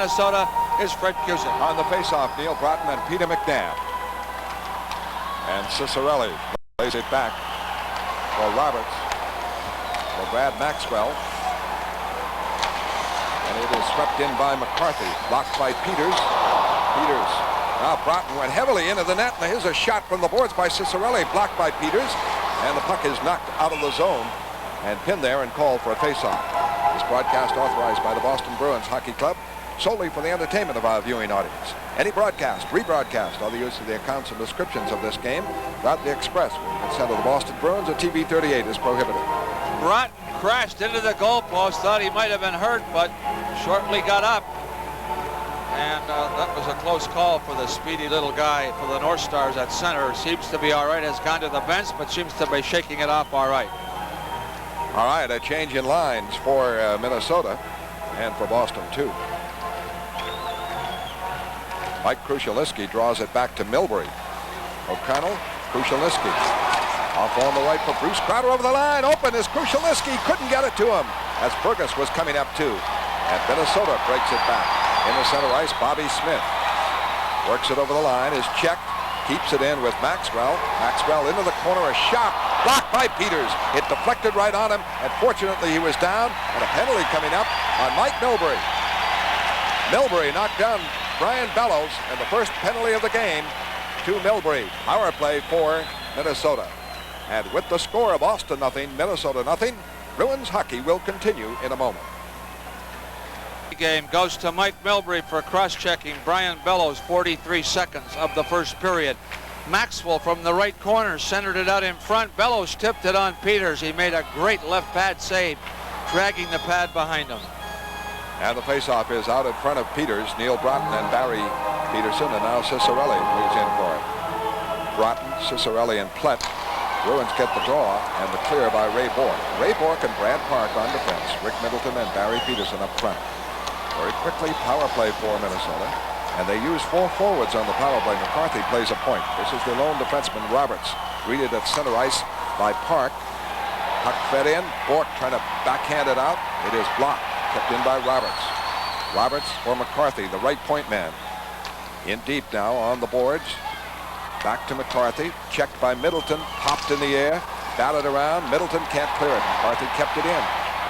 Minnesota is Fred Cusick. On the faceoff, Neil Broughton and Peter McNabb. And Cicerelli lays it back for Roberts. For Brad Maxwell. And it is swept in by McCarthy. Blocked by Peters. Peters. Now Broughton went heavily into the net. And here's a shot from the boards by Cicerelli. Blocked by Peters. And the puck is knocked out of the zone and pinned there and called for a faceoff. This broadcast authorized by the Boston Bruins Hockey Club solely for the entertainment of our viewing audience. Any broadcast, rebroadcast, or the use of the accounts and descriptions of this game without the express consent of the Boston Bruins or TV 38 is prohibited. Broughton crashed into the goalpost, thought he might have been hurt, but shortly got up. And that was a close call for the speedy little guy for the North Stars at center. Seems to be all right, has gone to the bench, but seems to be shaking it off all right. All right, a change in lines for Minnesota and for Boston, too. Mike Krushelnyski draws it back to Milbury. O'Connell, Krushelnyski. Off on the right for Bruce Crowder over the line. Open is Krushelnyski. Couldn't get it to him as Burgess was coming up, too. And Minnesota breaks it back. In the center ice, Bobby Smith works it over the line, is checked, keeps it in with Maxwell. Maxwell into the corner, a shot, blocked by Peters. It deflected right on him, and fortunately he was down, and a penalty coming up on Mike Milbury. Milbury knocked down Brian Bellows, and the first penalty of the game to Milbury. Power play for Minnesota. And with the score of Boston nothing, Minnesota nothing, Bruins hockey will continue in a moment. Game goes to Mike Milbury for cross-checking Brian Bellows. 43 seconds of the first period. Maxwell from the right corner centered it out in front. Bellows tipped it on Peters. He made a great left pad save, dragging the pad behind him. And the faceoff is out in front of Peters. Neil Broughton and Barry Peterson, and now Cicerelli moves in for it. Broughton, Cicerelli, and Plett. Bruins get the draw and the clear by Ray Bourque. Ray Bourque and Brad Park on defense. Rick Middleton and Barry Peterson up front. Very quickly, power play for Minnesota. And they use 4 forwards on the power play. McCarthy plays a point. This is the lone defenseman, Roberts. Greeted at center ice by Park. Puck fed in. Bourque trying to backhand it out. It is blocked. Kept in by Roberts. Roberts for McCarthy, the right point man. In deep now on the boards. Back to McCarthy. Checked by Middleton. Popped in the air. Batted around. Middleton can't clear it. McCarthy kept it in.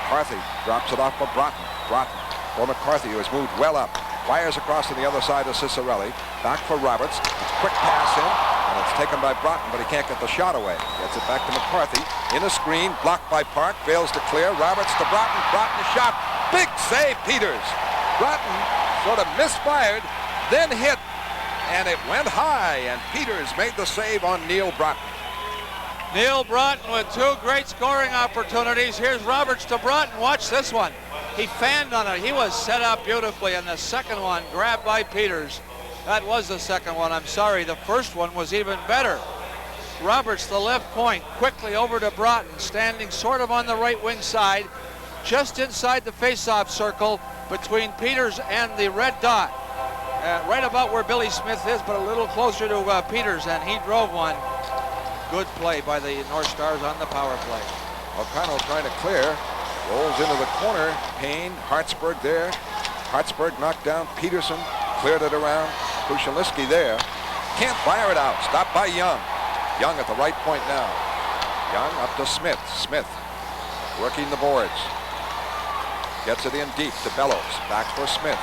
McCarthy drops it off for Broughton. Broughton for McCarthy, who has moved well up. Fires across on the other side of Cicerelli. Back for Roberts. Quick pass in. And it's taken by Broughton, but he can't get the shot away. Gets it back to McCarthy. In a screen. Blocked by Park. Fails to clear. Roberts to Broughton. Broughton shot. Big save, Peters. Broughton sort of misfired, then hit, and it went high, and Peters made the save on Neil Broughton. Neil Broughton with 2 great scoring opportunities. Here's Roberts to Broughton. Watch this one. He fanned on it. He was set up beautifully, and the second one grabbed by Peters. That was the second one. I'm sorry. The first one was even better. Roberts, the left point, quickly over to Broughton, standing sort of on the right wing side, just inside the face-off circle between Peters and the red dot. Right about where Billy Smith is, but a little closer to Peters, and he drove one. Good play by the North Stars on the power play. O'Connell trying to clear. Rolls into the corner. Payne, Hartsburg there. Hartsburg knocked down Peterson. Cleared it around. Krushelnyski there. Can't fire it out. Stopped by Young. Young at the right point now. Young up to Smith. Smith working the boards. Gets it in deep to Bellows. Back for Smith.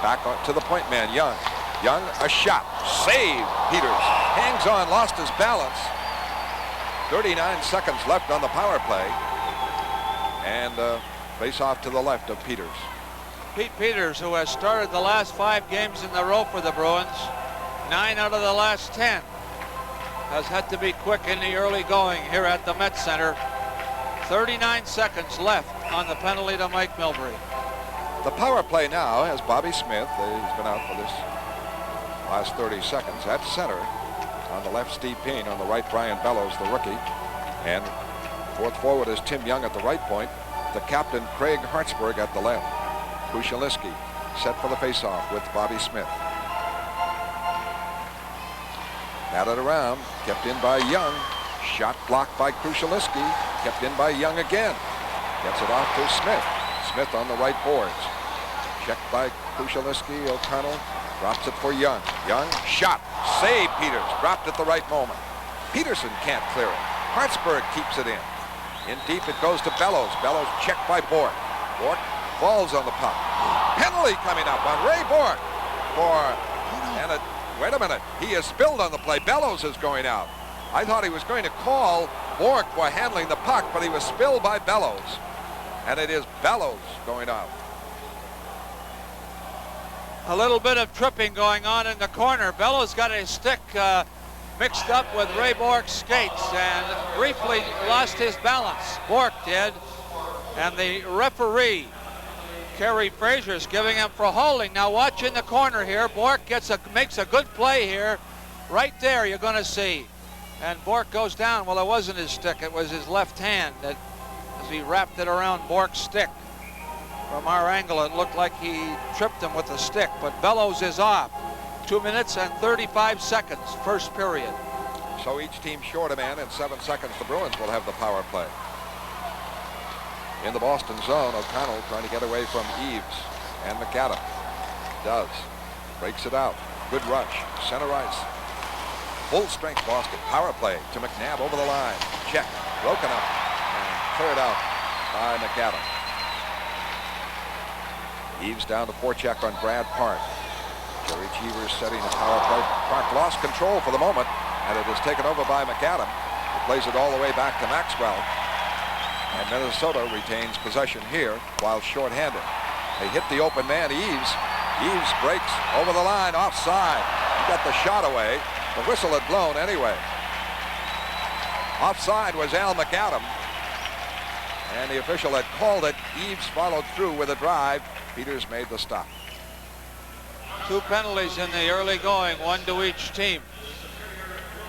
Back to the point man, Young. Young, a shot. Save, Peters. Hangs on, lost his balance. 39 seconds left on the power play. And face off to the left of Peters. Pete Peters, who has started the last 5 games in a row for the Bruins, 9 out of the last 10, has had to be quick in the early going here at the Met Center. 39 seconds left on the penalty to Mike Milbury. The power play now has Bobby Smith. He's been out for this last 30 seconds. At center. On the left, Steve Payne. On the right, Brian Bellows, the rookie. And fourth forward is Tim Young at the right point. The captain, Craig Hartsburg, at the left. Krushelnyski set for the faceoff with Bobby Smith. Batted around. Kept in by Young. Shot blocked by Krushelnyski. Kept in by Young again. Gets it off to Smith. Smith on the right boards. Checked by Pushaliski, O'Connell drops it for Young. Young, shot, save Peters, dropped at the right moment. Peterson can't clear it. Hartsburg keeps it in. In deep it goes to Bellows. Bellows checked by Bork. Bork falls on the puck. Penalty coming up on Ray Bork wait a minute, he is spilled on the play. Bellows is going out. I thought he was going to call Bork for handling the puck, but he was spilled by Bellows. And it is Bellows going out. A little bit of tripping going on in the corner. Bellows got his stick mixed up with Ray Bork's skates and briefly lost his balance. Bork did. And the referee, Kerry Fraser, is giving him for holding. Now watch in the corner here. Bork makes a good play here. Right there you're going to see. And Bork goes down. Well, it wasn't his stick. It was his left hand that, as he wrapped it around Bork's stick. From our angle, it looked like he tripped him with the stick. But Bellows is off. 2 minutes and 35 seconds, first period. So each team short a man. In 7 seconds, the Bruins will have the power play. In the Boston zone, O'Connell trying to get away from Eaves and McAdam. Does. Breaks it out. Good rush. Center ice. Full strength Boston. Power play to McNabb over the line. Check. Broken up. And cleared out by McAdam. Eaves down to forecheck on Brad Park. Jerry Cheevers setting the power play. Park lost control for the moment, and it is taken over by McAdam. He plays it all the way back to Maxwell. And Minnesota retains possession here while shorthanded. They hit the open man, Eaves. Eaves breaks over the line, offside. He got the shot away. The whistle had blown anyway. Offside was Al McAdam. And the official had called it. Eaves followed through with a drive. Peters made the stop. 2 penalties in the early going, 1 to each team.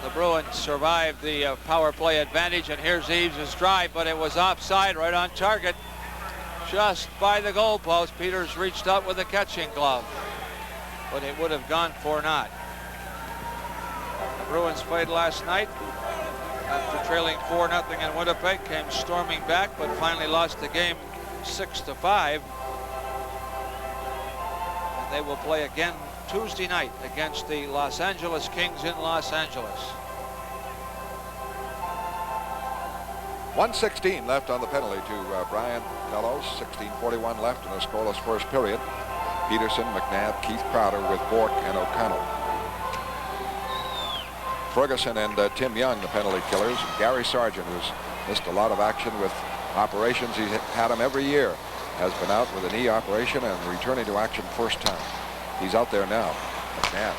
The Bruins survived the power play advantage, and here's Eaves' drive, but it was offside, right on target, just by the goalpost. Peters reached out with a catching glove, but it would have gone for naught. The Bruins played last night after trailing 4-0 in Winnipeg, came storming back, but finally lost the game 6-5. And they will play again Tuesday night against the Los Angeles Kings in Los Angeles. 1:16 left on the penalty to Brian Bellows. 16:41 left in a scoreless first period. Peterson, McNabb, Keith Crowder with Bork and O'Connell. Ferguson and Tim Young, the penalty killers. And Gary Sargent, who's missed a lot of action with operations. He's had them every year. Has been out with a knee operation and returning to action first time. He's out there now. McNabb,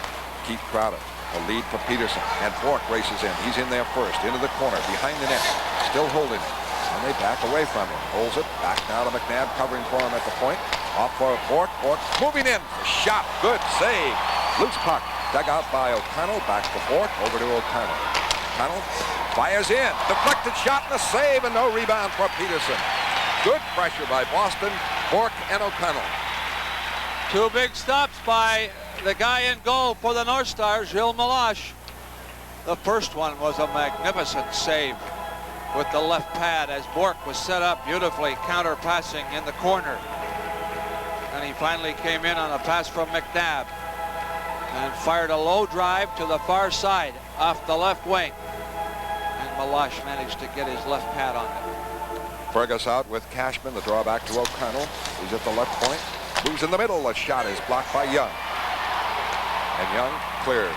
Keith Crowder, a lead for Peterson, and Bork races in. He's in there first, into the corner, behind the net, still holding it. And they back away from him. Holds it, back now to McNabb, covering for him at the point. Off for Bork. Bork moving in. Shot, good save. Loose puck, dug out by O'Connell, back to Bork, over to O'Connell. O'Connell fires in. Deflected shot and a save, and no rebound for Peterson. Good pressure by Boston, Bork and O'Connell. 2 big stops by the guy in goal for the North Stars, Gilles Meloche. The first one was a magnificent save with the left pad as Bork was set up beautifully, counter-passing in the corner. And he finally came in on a pass from McNabb and fired a low drive to the far side off the left wing. And Meloche managed to get his left pad on it. Fergus out with Cashman. The draw back to O'Connell. He's at the left point. Moves in the middle. The shot is blocked by Young. And Young clears.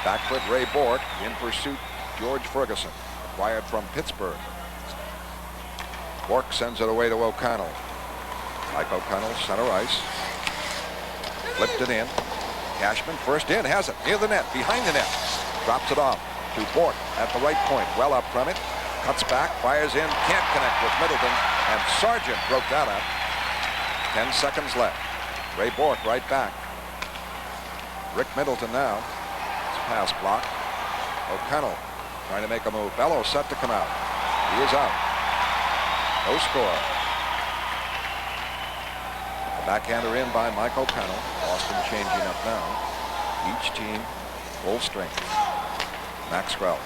Back foot Ray Bork. In pursuit George Ferguson. Acquired from Pittsburgh. Bork sends it away to O'Connell. Mike O'Connell, center ice. Flipped it in. Cashman first in. Has it near the net. Behind the net. Drops it off to Bork at the right point. Well up from it. Cuts back, fires in, can't connect with Middleton, and Sargent broke that up. 10 seconds left. Ray Bork right back. Rick Middleton now. It's pass block. O'Connell trying to make a move. Bellows set to come out. He is out. No score. A backhander in by Mike O'Connell. Boston changing up now. Each team full strength. Maxwell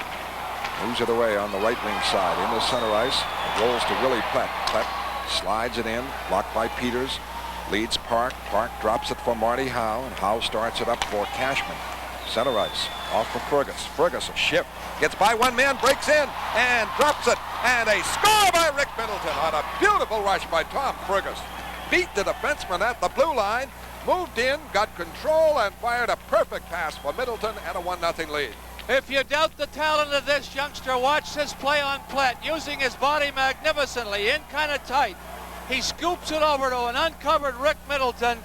moves it away on the right wing side into center ice. It rolls to Willie Plett. Plett slides it in, blocked by Peters. leads Park. Park drops it for Marty Howe, and Howe starts it up for Cashman. Center ice, off for Fergus. Fergus, a shift, gets by one man, breaks in, and drops it. And a score by Rick Middleton on a beautiful rush by Tom Fergus. Beat the defenseman at the blue line, moved in, got control, and fired a perfect pass for Middleton and a 1-0 lead. If you doubt the talent of this youngster, watch this play on Plett, using his body magnificently, in kind of tight. He scoops it over to an uncovered Rick Middleton,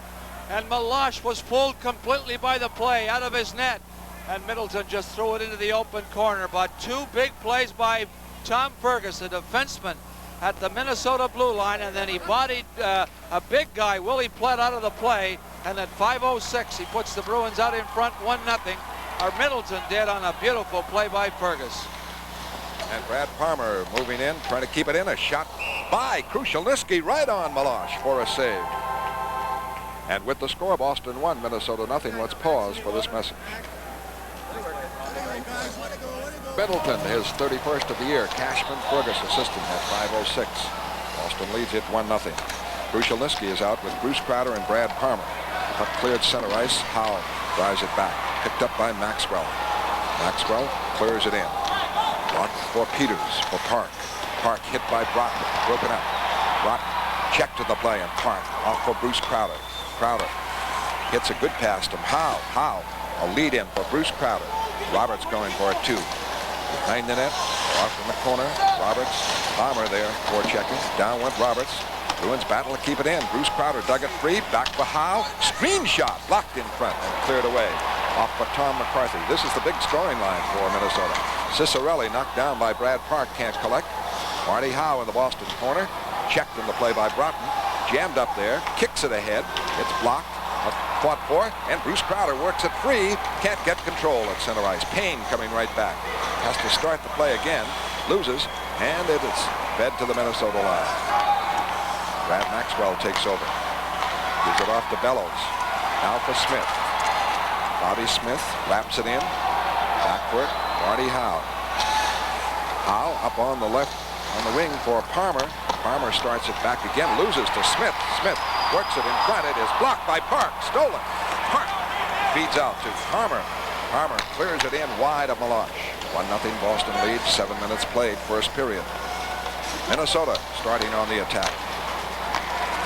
and Meloche was pulled completely by the play out of his net. And Middleton just threw it into the open corner. But two big plays by Tom Fergus, a defenseman at the Minnesota blue line, and then he bodied a big guy, Willie Plett, out of the play. And at 5:06, he puts the Bruins out in front 1-0. Or Middleton did on a beautiful play by Fergus. And Brad Palmer moving in, trying to keep it in. A shot by Krushelnyski right on Meloche for a save. And with the score, Boston 1, Minnesota 0. Let's pause for this message. Middleton, his 31st of the year. Cashman, Fergus assistant at 5:06. Boston leads it 1-0. Krushelnyski is out with Bruce Crowder and Brad Palmer. Puck cleared center ice. Howe drives it back. Picked up by Maxwell. Maxwell clears it in. Blocked for Peters, for Park. Park hit by Broughton, broken up. Broughton checked to the play, and Park off for Bruce Crowder. Crowder hits a good pass to Howe. A lead in for Bruce Crowder. Roberts going for it too. Behind the net, off in the corner. Roberts, Palmer there for checking. Down went Roberts. Bruins battle to keep it in. Bruce Crowder dug it free. Back for Howe. Screen shot blocked in front and cleared away. Off for Tom McCarthy. This is the big scoring line for Minnesota. Cicerelli knocked down by Brad Park. Can't collect. Marty Howe in the Boston corner. Checked in the play by Broughton. Jammed up there. Kicks it ahead. It's blocked. Fought for. And Bruce Crowder works it free. Can't get control at center ice. Payne coming right back. Has to start the play again. Loses. And it is fed to the Minnesota line. Brad Maxwell takes over. Gives it off to Bellows. Now for Smith. Bobby Smith laps it in. Backward. Marty Howe. Howe up on the left on the wing for Palmer. Palmer starts it back again. Loses to Smith. Smith works it in front. It is blocked by Park. Stolen. Park feeds out to Palmer. Palmer clears it in wide of Meloche. 1-0 Boston leads. 7 minutes played. First period. Minnesota starting on the attack.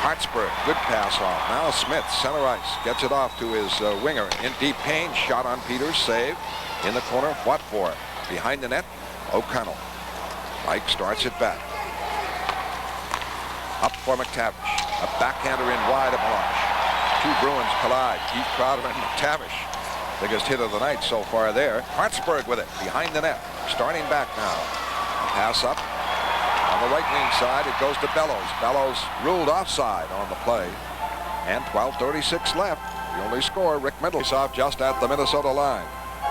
Hartsburg, good pass off. Now Smith, center ice, gets it off to his winger. In deep. Payne, shot on Peters, save. In the corner, fought for it. Behind the net, O'Connell. Mike starts it back. Up for McTavish. A backhander in wide of Meloche. Two Bruins collide. Keith Crowder and McTavish. Biggest hit of the night so far there. Hartsburg with it, behind the net. Starting back now. Pass up. On the right wing side, it goes to Bellows. Bellows ruled offside on the play. And 12:36 left. The only score, Rick Middleton off just at the Minnesota line.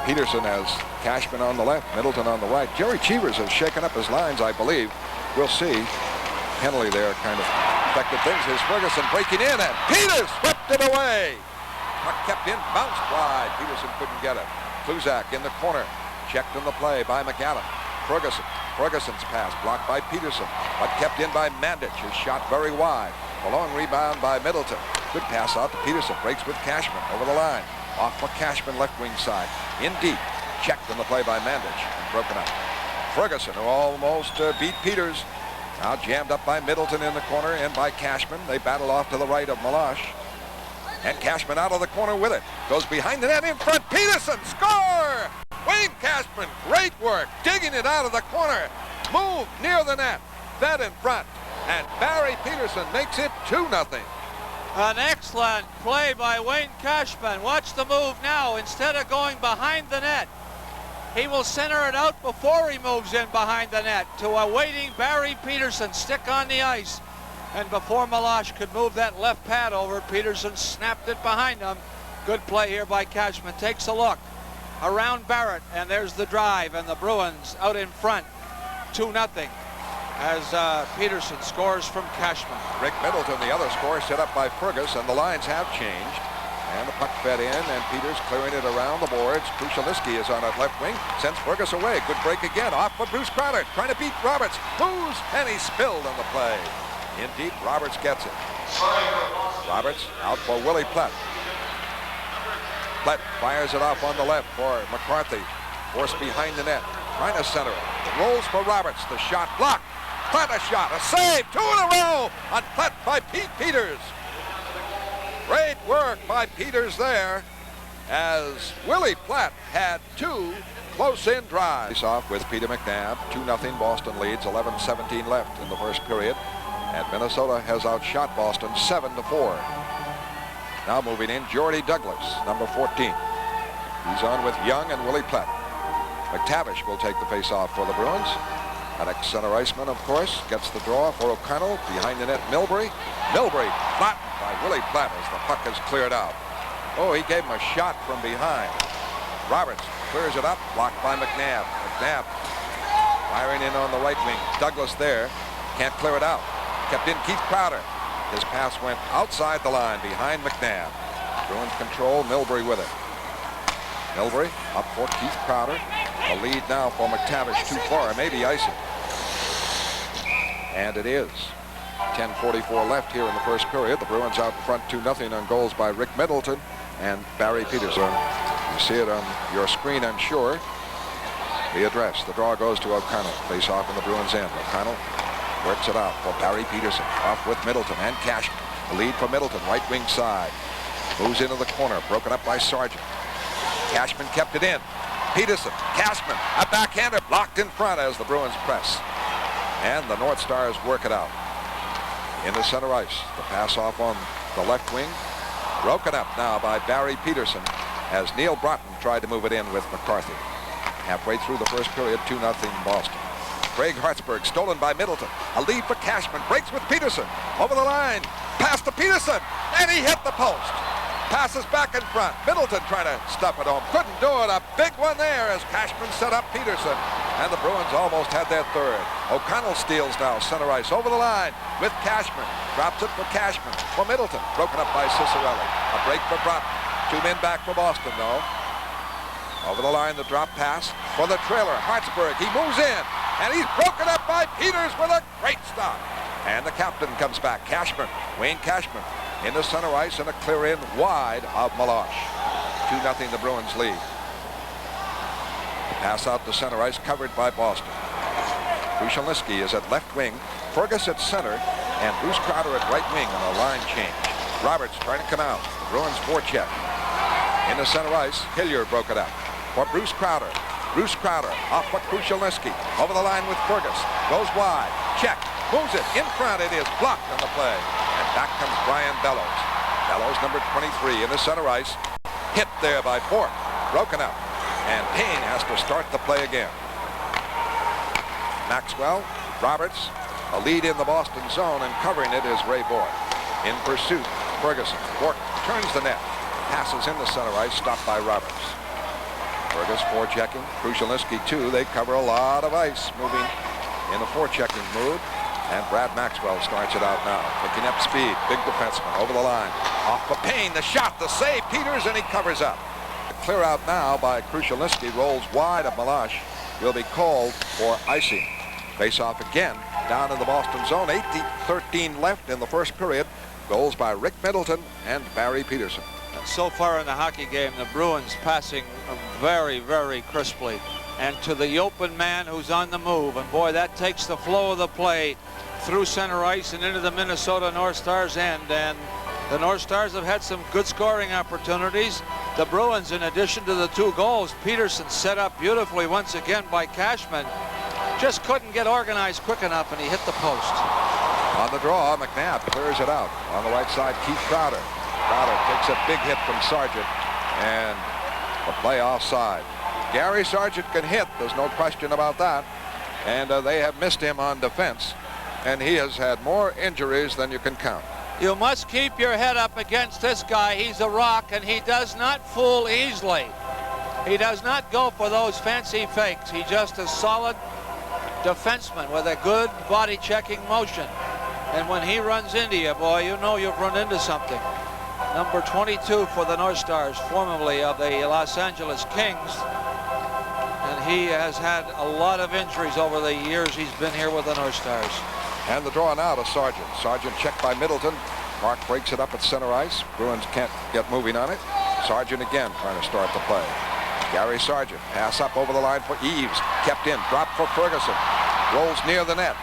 Peterson has Cashman on the left, Middleton on the right. Jerry Cheevers has shaken up his lines, I believe. We'll see. Penalty there kind of affected things. Here's Ferguson breaking in, and Peters swept it away. Puck kept in, bounced wide. Peterson couldn't get it. Kluzak in the corner. Checked in the play by McAdam. Ferguson's pass blocked by Peterson, but kept in by Mandich. His shot very wide. A long rebound by Middleton. Good pass out to Peterson. Breaks with Cashman over the line. Off for Cashman, left wing side. In deep. Checked in the play by Mandich. Broken up. Ferguson, who almost beat Peters. Now jammed up by Middleton in the corner and by Cashman. They battle off to the right of Meloche. And Cashman out of the corner with it. Goes behind the net in front. Peterson, score! Wayne Cashman, great work. Digging it out of the corner. Move near the net. Fed in front. And Barry Peterson makes it 2-0. An excellent play by Wayne Cashman. Watch the move now. Instead of going behind the net, he will center it out before he moves in behind the net to a waiting Barry Peterson. Stick on the ice. And before Meloche could move that left pad over, Peterson snapped it behind him. Good play here by Cashman. Takes a look around Barrett, and there's the drive, and the Bruins out in front 2-0 as Peterson scores from Cashman. Rick Middleton, the other score, set up by Fergus, and the lines have changed. And the puck fed in, and Peters clearing it around the boards. Krushelnyski is on that left wing, sends Fergus away. Good break again, off for Bruce Crowder, trying to beat Roberts. Moves, and he spilled on the play. In deep, Roberts gets it. Roberts out for Willie Plett. Plett fires it off on the left for McCarthy. Forced behind the net. Trying to center it. Rolls for Roberts. The shot blocked. Plett a shot. A save. 2 in a row on Plett by Pete Peters. Great work by Peters there, as Willie Plett had 2 close-in drives. Face off with Peter McNabb. 2-0 Boston leads. 11:17 left in the first period. And Minnesota has outshot Boston 7-4. Now moving in, Jordy Douglas, number 14. He's on with Young and Willie Plett. McTavish will take the face-off for the Bruins. An ex-center iceman, of course, gets the draw for O'Connell. Behind the net, Milbury. Milbury flattened by Willie Plett as the puck is cleared out. Oh, he gave him a shot from behind. Roberts clears it up, blocked by McNabb. McNabb firing in on the right wing. Douglas there, can't clear it out. Kept in Keith Crowder. His pass went outside the line behind McNabb. Bruins control, Milbury with it. Milbury up for Keith Crowder. A lead now for McTavish, too far, maybe icing. And it is. 10:44 left here in the first period. The Bruins out in front 2-0 on goals by Rick Middleton and Barry Peterson. You see it on your screen, I'm sure. The address. The draw goes to O'Connell. Face off in the Bruins end. O'Connell works it out for Barry Peterson. Off with Middleton and Cashman. The lead for Middleton, right wing side. Moves into the corner, broken up by Sargent. Cashman kept it in. Peterson, Cashman, a backhander blocked in front as the Bruins press. And the North Stars work it out. In the center ice, the pass off on the left wing. Broken up now by Barry Peterson as Neil Broughton tried to move it in with McCarthy. Halfway through the first period, 2-0 Boston. Craig Hartsburg stolen by Middleton. A lead for Cashman. Breaks with Peterson. Over the line. Pass to Peterson. And he hit the post. Passes back in front. Middleton trying to stuff it home. Couldn't do it. A big one there as Cashman set up Peterson. And the Bruins almost had their third. O'Connell steals now. Center ice over the line with Cashman. Drops it for Cashman. For Middleton. Broken up by Cicerelli. A break for Broughton. 2 men back for Boston though. Over the line, the drop pass for the trailer. Hartsburg. He moves in. And he's broken up by Peters with a great stop. And the captain comes back. Cashman. Wayne Cashman. In the center ice and a clear in wide of Meloche. 2-0 the Bruins lead. Pass out to center ice covered by Boston. Krushelnyski is at left wing. Fergus at center and Bruce Crowder at right wing on a line change. Roberts trying to come out. The Bruins forecheck. In the center ice, Hilliard broke it up for Bruce Crowder. Bruce Crowder off for Krushelnyski. Over the line with Fergus. Goes wide. Check. Moves it. In front. It is blocked on the play. And back comes Brian Bellows. Bellows, number 23, in the center ice. Hit there by Bourque. Broken up. And Payne has to start the play again. Maxwell, Roberts, a lead in the Boston zone, and covering it is Ray Bourque. In pursuit, Ferguson. Bourque turns the net. Passes in the center ice, stopped by Roberts. Fergus forechecking. Krushelnyski, too. They cover a lot of ice, moving in the forechecking mood. And Brad Maxwell starts it out now. Picking up speed. Big defenseman over the line. Off for Payne. The shot. The save. Peters, and he covers up. Clear out now by Krushelnyski. Rolls wide of Meloche. Will be called for icing. Face off again down in the Boston zone. 8:13 left in the first period. Goals by Rick Middleton and Barry Peterson. And so far in the hockey game, the Bruins passing very, very crisply. And to the open man who's on the move. And boy, that takes the flow of the play through center ice and into the Minnesota North Stars end. And the North Stars have had some good scoring opportunities. The Bruins, in addition to the 2 goals, Peterson set up beautifully once again by Cashman. Just couldn't get organized quick enough, and he hit the post. On the draw, McNabb clears it out. On the right side, Keith Crowder. Crowder takes a big hit from Sargent, and the play offside. Gary Sargent can hit, there's no question about that. And they have missed him on defense, and he has had more injuries than you can count. You must keep your head up against this guy. He's a rock, and he does not fool easily. He does not go for those fancy fakes. He's just a solid defenseman with a good body checking motion. And when he runs into you, boy, you know you've run into something. Number 22 for the North Stars, formerly of the Los Angeles Kings. And he has had a lot of injuries over the years he's been here with the North Stars. And the draw now to Sargent. Sargent checked by Middleton. Park breaks it up at center ice. Bruins can't get moving on it. Sargent again trying to start the play. Gary Sargent, pass up over the line for Eves. Kept in, dropped for Ferguson. Rolls near the net.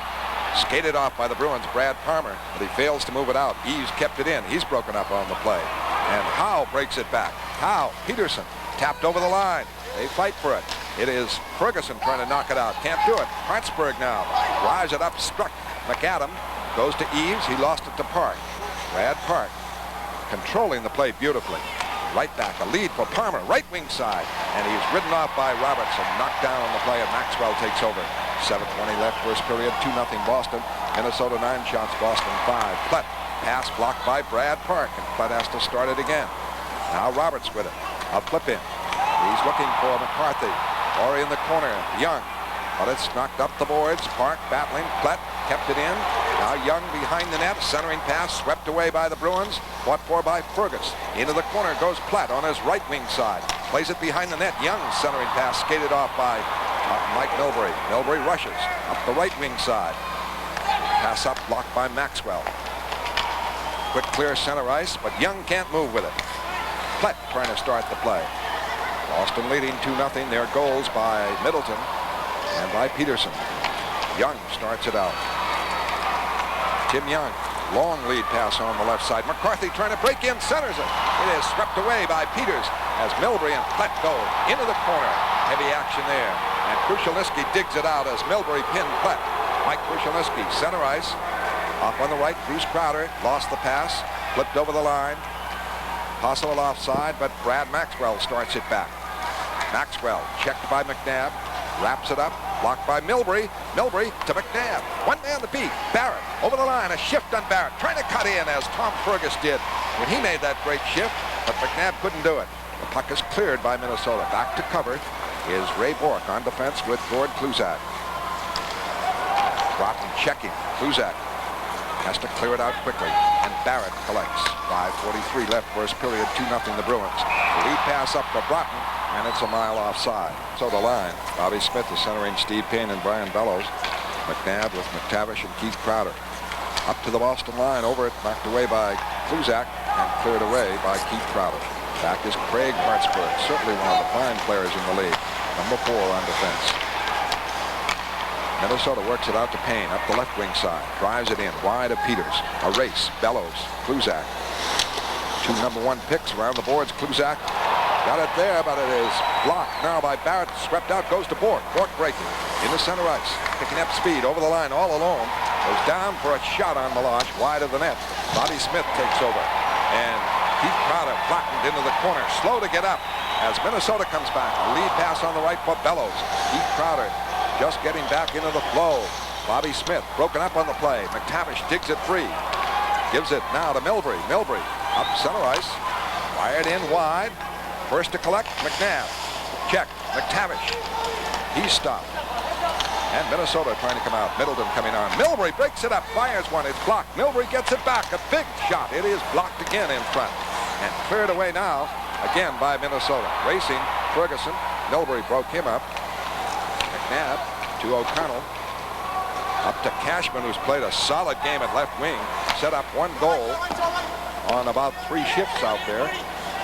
Skated off by the Bruins, Brad Palmer, but he fails to move it out. Eves kept it in. He's broken up on the play. And Howe breaks it back. Howe, Peterson, tapped over the line. They fight for it. It is Ferguson trying to knock it out. Can't do it. Hartsburg now drives it up, struck McAdam. Goes to Eves. He lost it to Park. Brad Park controlling the play beautifully. Right back, a lead for Palmer, right wing side. And he's ridden off by Roberts and knocked down on the play, and Maxwell takes over. 7:20 left, first period, 2-0 Boston. Minnesota 9 shots, Boston 5. Plett, pass blocked by Brad Park, and Plett has to start it again. Now Roberts with it. A flip in. He's looking for McCarthy. Or in the corner, Young. But it's knocked up the boards. Park battling. Plett kept it in. Now Young behind the net. Centering pass swept away by the Bruins. Fought for by Fergus. Into the corner goes Plett on his right wing side. Plays it behind the net. Young centering pass skated off by Mike Milbury. Milbury rushes up the right wing side. Pass up blocked by Maxwell. Quick clear center ice, but Young can't move with it. Plett trying to start the play. Boston leading 2-0. Their goals by Middleton and by Peterson. Young starts it out. Tim Young, long lead pass on the left side. McCarthy trying to break in, centers it. It is swept away by Peters as Milbury and Plett go into the corner. Heavy action there. And Krushelnyski digs it out as Milbury pinned Plett. Mike Krushelnyski, center ice. Off on the right, Bruce Crowder lost the pass. Flipped over the line. Possible offside, but Brad Maxwell starts it back. Maxwell checked by McNabb. Wraps it up. Blocked by Milbury. Milbury to McNabb. One man to beat. Barrett over the line. A shift on Barrett. Trying to cut in as Tom Fergus did when he made that great shift. But McNabb couldn't do it. The puck is cleared by Minnesota. Back to cover is Ray Bourque on defense with Gord Kluzak. Broughton checking. Kluzak has to clear it out quickly. And Barrett collects. 5:43 left, first period. 2-0 the Bruins. The lead pass up to Broughton. And it's a mile offside. So the line, Bobby Smith is centering Steve Payne and Brian Bellows. McNabb with McTavish and Keith Crowder. Up to the Boston line, over it, knocked away by Kluzak and cleared away by Keith Crowder. Back is Craig Hartsburg, certainly one of the fine players in the league. Number 4 on defense. Minnesota works it out to Payne, up the left wing side. Drives it in, wide of Peters. A race, Bellows, Kluzak. 2 number 1 picks around the boards. Kluzak got it there, but it is blocked now by Barrett. Swept out, goes to Bourque. Bourque breaking into center ice. Picking up speed over the line all alone. Goes down for a shot on Melange, wide of the net. Bobby Smith takes over. And Keith Crowder flattened into the corner. Slow to get up as Minnesota comes back. A lead pass on the right for Bellows. Keith Crowder just getting back into the flow. Bobby Smith broken up on the play. McTavish digs it free. Gives it now to Milbury. Milbury up center ice. Wired in wide. First to collect, McNabb. Check, McTavish. He's stopped. And Minnesota trying to come out. Middleton coming on. Milbury breaks it up, fires one. It's blocked. Milbury gets it back. A big shot. It is blocked again in front. And cleared away now, again by Minnesota. Racing, Ferguson. Milbury broke him up. McNabb to O'Connell. Up to Cashman, who's played a solid game at left wing. Set up 1 goal on about 3 shifts out there.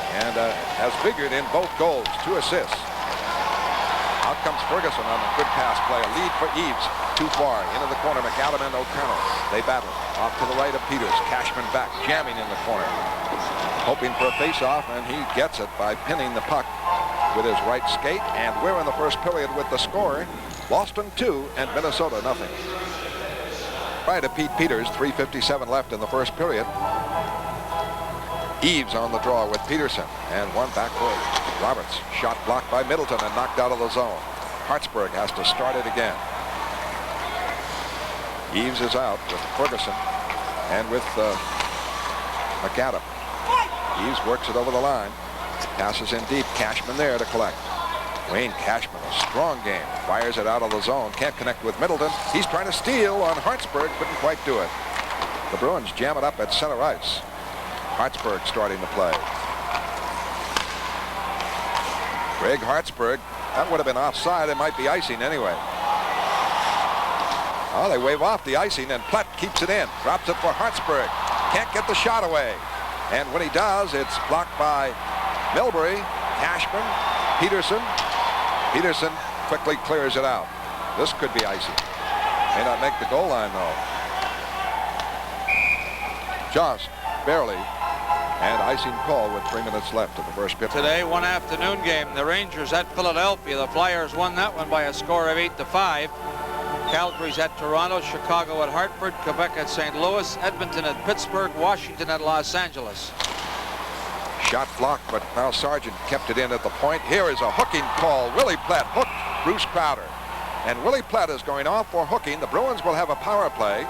And has figured in both goals, 2 assists. Out comes Ferguson on a good pass play. A lead for Eves. Too far. Into the corner, McAdam and O'Connell. They battle. Off to the right of Peters. Cashman back, jamming in the corner. Hoping for a face-off, and he gets it by pinning the puck with his right skate. And we're in the first period with the score. Boston 2 and Minnesota 0. Right to Pete Peters. 3:57 left in the first period. Eves on the draw with Peterson, and one back goal. Roberts shot blocked by Middleton and knocked out of the zone. Hartsburg has to start it again. Eves is out with Ferguson and with McAdam. Eves works it over the line. Passes in deep. Cashman there to collect. Wayne Cashman, a strong game. Fires it out of the zone. Can't connect with Middleton. He's trying to steal on Hartsburg. Couldn't quite do it. The Bruins jam it up at center ice. Hartsburg starting to play. Greg Hartsburg, that would have been offside. It might be icing anyway. Oh, they wave off the icing, and Plett keeps it in. Drops it for Hartsburg. Can't get the shot away. And when he does, it's blocked by Milbury, Cashman, Peterson. Peterson quickly clears it out. This could be icy. May not make the goal line, though. Just barely. And icing call with 3 minutes left in the first period. Today, one afternoon game. The Rangers at Philadelphia. The Flyers won that one by a score of 8-5. Calgary's at Toronto, Chicago at Hartford, Quebec at St. Louis, Edmonton at Pittsburgh, Washington at Los Angeles. Shot blocked, but now Sargent kept it in at the point. Here is a hooking call. Willie Plett hooked Bruce Crowder. And Willie Plett is going off for hooking. The Bruins will have a power play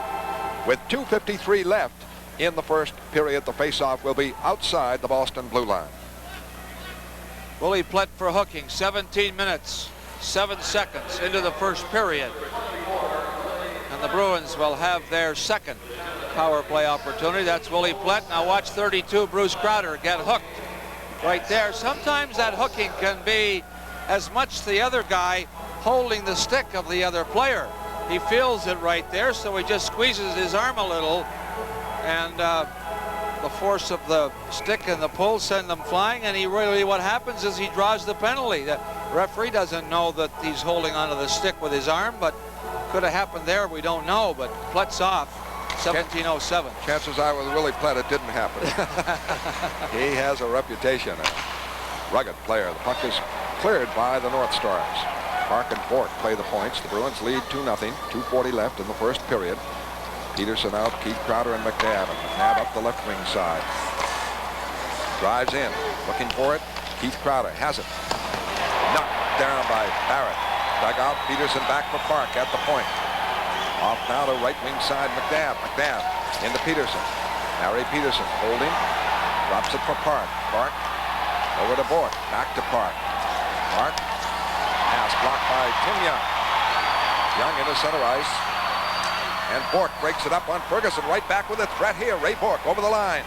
with 2:53 left in the first period. The faceoff will be outside the Boston blue line. Willie Plett for hooking, 17 minutes, 7 seconds into the first period. And the Bruins will have their second power play opportunity. That's Willie Plett. Now watch 32, Bruce Crowder get hooked right there. Sometimes that hooking can be as much the other guy holding the stick of the other player. He feels it right there, so he just squeezes his arm a little, and the force of the stick and the pull send them flying, and what happens is he draws the penalty. The referee doesn't know that he's holding onto the stick with his arm, but could have happened there, we don't know. But Plett's off, 17:07. Chances are with Willie Plett it didn't happen. He has a reputation, a rugged player. The puck is cleared by the North Stars. Park and Bork play the points. The Bruins lead 2-0, 2:40 left in the first period. Peterson out, Keith Crowder and McNabb. And McNabb up the left wing side. Drives in, looking for it. Keith Crowder has it. Knocked down by Barrett. Dug out, Peterson back for Park at the point. Off now to right wing side, McNabb. McNabb into Peterson. Harry Peterson holding. Drops it for Park. Park over to Bork. Back to Park. Park. Pass blocked by Tim Young. Young into center ice. And Bork breaks it up on Ferguson. Right back with a threat here. Ray Bork over the line.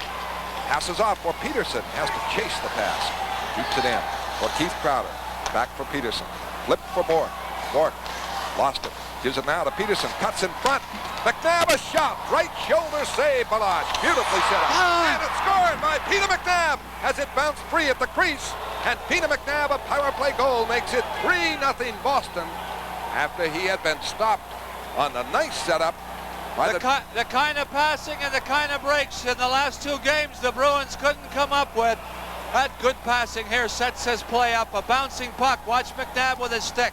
Passes off for Peterson. Has to chase the pass. Keeps it in for Keith Crowder. Back for Peterson. Flip for Bork. Bork lost it. Gives it now to Peterson. Cuts in front. McNabb a shot. Right shoulder save. Balazs beautifully set up. And it's scored by Peter McNabb as it bounced free at the crease. And Peter McNabb, a power play goal, makes it 3-0 Boston after he had been stopped on the nice setup. By the kind of passing and the kind of breaks in the last two games the Bruins couldn't come up with. That good passing here sets his play up. A bouncing puck. Watch McNabb with his stick.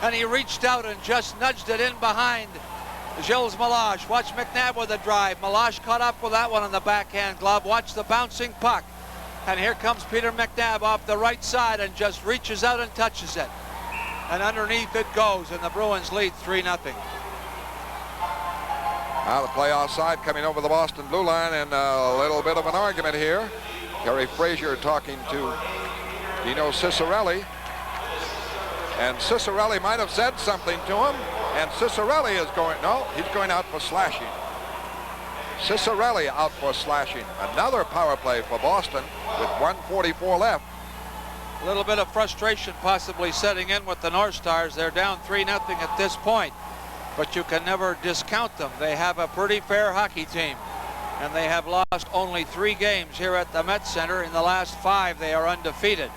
And he reached out and just nudged it in behind Gilles Melange. Watch McNabb with a drive. Melange caught up with that one on the backhand glove. Watch the bouncing puck. And here comes Peter McNabb off the right side and just reaches out and touches it. And underneath it goes, and the Bruins lead 3-0. Now the play offside coming over the Boston blue line, and a little bit of an argument here. Kerry Frazier talking to Dino Ciccarelli. And Ciccarelli might have said something to him, and Ciccarelli is he's going out for slashing. Ciccarelli out for slashing. Another power play for Boston with 1:44 left. A little bit of frustration possibly setting in with the North Stars. They're down 3-0 at this point, but you can never discount them. They have a pretty fair hockey team, and they have lost only 3 games here at the Met Center. In the last 5, they are undefeated.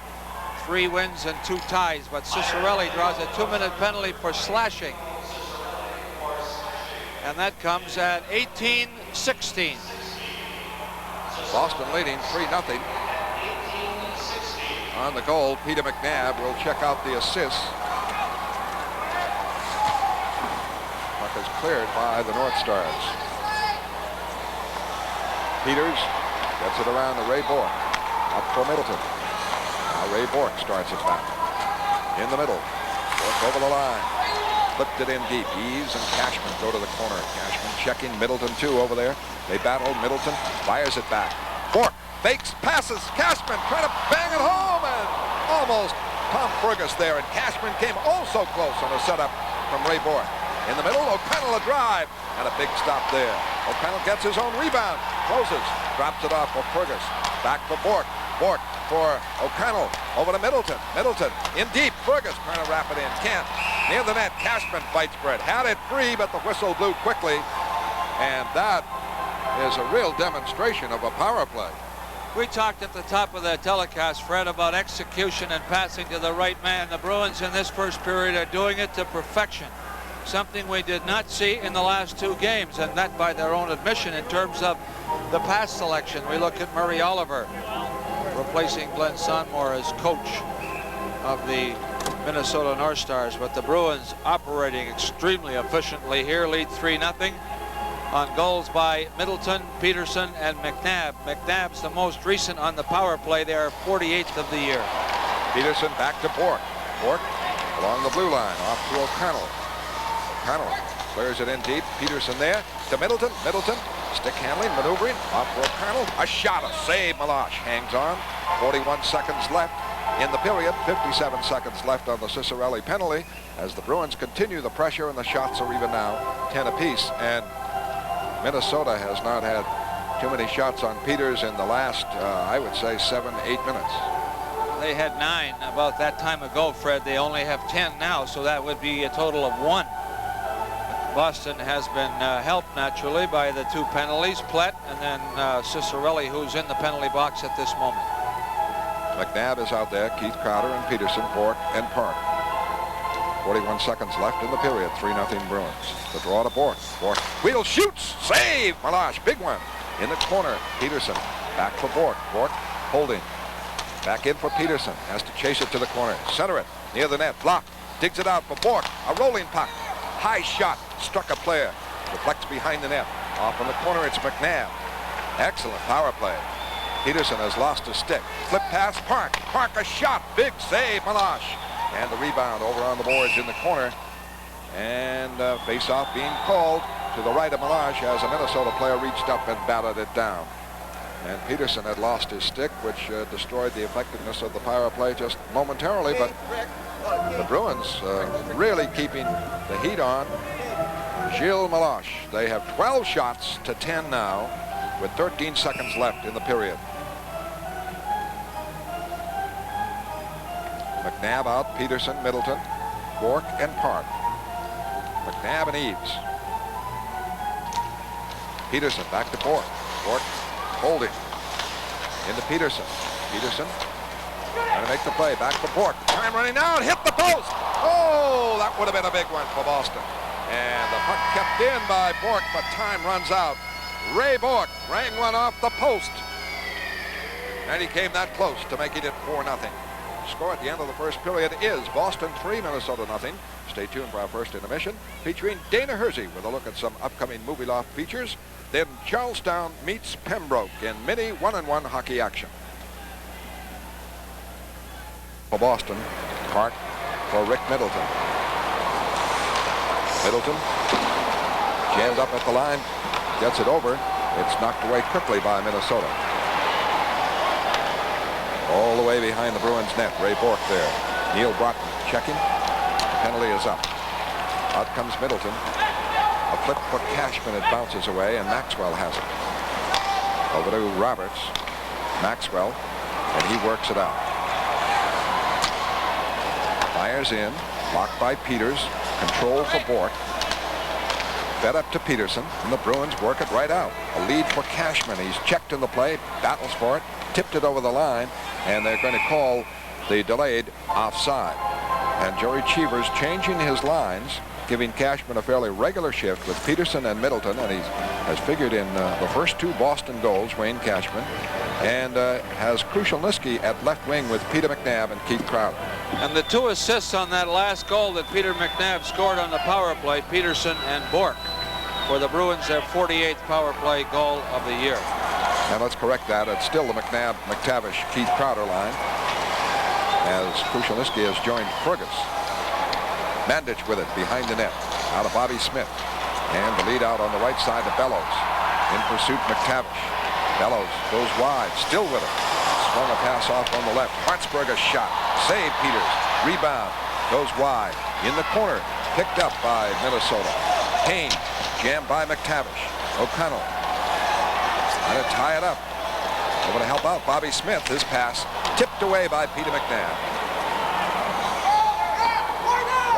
3 wins and 2 ties, but Ciccarelli draws a 2-minute penalty for slashing. And that comes at 18:16. Boston leading 3-0. On the goal, Peter McNabb will check out the assist. Puck is cleared by the North Stars. Peters gets it around to Ray Bork. Up for Middleton. Now Ray Bork starts it back. In the middle. Bork over the line. Flipped it in deep. Eves and Cashman go to the corner. Cashman checking Middleton too over there. They battle. Middleton fires it back. Bork fakes, passes. Cashman trying to bang it home, and almost Tom Fergus there. And Cashman came also close on a setup from Ray Bork. In the middle, O'Connell a drive and a big stop there. O'Connell gets his own rebound. Closes. Drops it off for Fergus. Back for Bork. Bork for O'Connell. Over to Middleton. Middleton in deep. Fergus trying to wrap it in. Can't. Near the net. Cashman fights for it. Had it free, but the whistle blew quickly. And that is a real demonstration of a power play. We talked at the top of the telecast, Fred, about execution and passing to the right man. The Bruins in this first period are doing it to perfection, something we did not see in the last 2 games, and that by their own admission in terms of the pass selection. We look at Murray Oliver replacing Glenn Sonmore as coach of the Minnesota North Stars, but the Bruins operating extremely efficiently here, lead 3-0 on goals by Middleton, Peterson, and McNabb. McNabb's the most recent on the power play. They are 48th of the year. Peterson back to Bourque. Bourque along the blue line, off to O'Connell. O'Connell clears it in deep. Peterson there to Middleton. Middleton stick handling, maneuvering, off to O'Connell. A shot, a save. Meloche hangs on. 41 seconds left in the period. 57 seconds left on the Ciccarelli penalty as the Bruins continue the pressure, and the shots are even now 10 apiece. And Minnesota has not had too many shots on Peters in the last, I would say, 7-8 minutes. They had 9 about that time ago, Fred. They only have 10 now, so that would be a total of 1. Boston has been helped naturally by the 2 penalties, Plett and then Ciccarelli, who's in the penalty box at this moment. McNabb is out there, Keith Crowder and Peterson, Bourque and Park. 41 seconds left in the period, 3-0 Bruins. The draw to Bourque. Bourque wheel shoots, save! Meloche, big one. In the corner, Peterson back for Bourque. Bourque holding. Back in for Peterson, has to chase it to the corner. Center it, near the net, blocked. Digs it out for Bourque, a rolling puck. High shot, struck a player. Deflects behind the net. Off in the corner, it's McNabb. Excellent power play. Peterson has lost his stick. Flip pass, Park. Park, a shot, big save, Meloche. And the rebound over on the boards in the corner. And face-off being called to the right of Meloche as a Minnesota player reached up and batted it down. And Peterson had lost his stick, which destroyed the effectiveness of the power play just momentarily. But the Bruins really keeping the heat on. Gilles Meloche. They have 12 shots to 10 now with 13 seconds left in the period. McNabb out, Peterson, Middleton, Bourque, and Park. McNabb and Eaves. Peterson back to Bourque. Bourque holding. Into Peterson. Peterson trying to make the play. Back to Bourque. Time running out. Hit the post. Oh, that would have been a big one for Boston. And the puck kept in by Bourque, but time runs out. Ray Bourque rang one off the post. And he came that close to making it 4-0. Score at the end of the first period is Boston 3, Minnesota 0. Stay tuned for our first intermission, featuring Dana Hersey with a look at some upcoming Movie Loft features. Then Charlestown meets Pembroke in mini 1-on-1 hockey action. For Boston, Park for Rick Middleton. Middleton jammed up at the line, gets it over. It's knocked away quickly by Minnesota. All the way behind the Bruins net. Ray Bourque there. Neil Broughton checking. The penalty is up. Out comes Middleton. A flip for Cashman. It bounces away, and Maxwell has it. Over to Roberts. Maxwell, and he works it out. Fires in. Blocked by Peters. Control for Bourque. Fed up to Peterson, and the Bruins work it right out. A lead for Cashman. He's checked in the play. Battles for it. Tipped it over the line, and they're going to call the delayed offside. And Joey Cheever's changing his lines, giving Cashman a fairly regular shift with Peterson and Middleton, and he has figured in the first 2 Boston goals, Wayne Cashman, and has Krushelnyski at left wing with Peter McNabb and Keith Crowder. And the 2 assists on that last goal that Peter McNabb scored on the power play, Peterson and Bourque, for the Bruins, their 48th power play goal of the year. And let's correct that. It's still the McNabb, McTavish, Keith Crowder line, as Krushelnyski has joined Fergus. Mandich with it behind the net. Out of Bobby Smith. And the lead out on the right side to Bellows. In pursuit, McTavish. Bellows goes wide, still with it. Swung a pass off on the left. Hartsburg a shot. Save Peters. Rebound. Goes wide. In the corner. Picked up by Minnesota. Kane. Jammed by McTavish. O'Connell. Trying to tie it up. Over to help out Bobby Smith. His pass tipped away by Peter McNabb.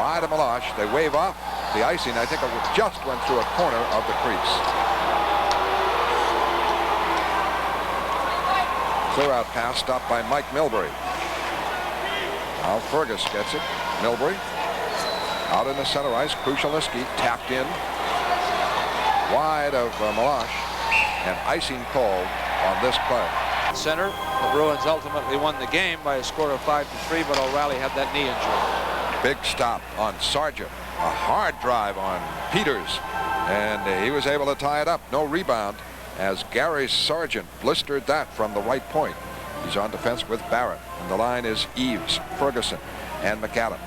Wide to Meloche. They wave off the icing. I think it just went through a corner of the crease. clear-out pass stopped by Mike Milbury. Now Fergus gets it. Milbury out in the center ice. Krushelnyski tapped in wide of Meloche, and icing called on this play. Center. The Bruins ultimately won the game by a score of 5-3, but O'Reilly had that knee injury. Big stop on Sargent. A hard drive on Peters, and he was able to tie it up. No rebound as Gary Sargent blistered that from the right point. He's on defense with Barrett, and the line is Eves, Ferguson, and McAdam.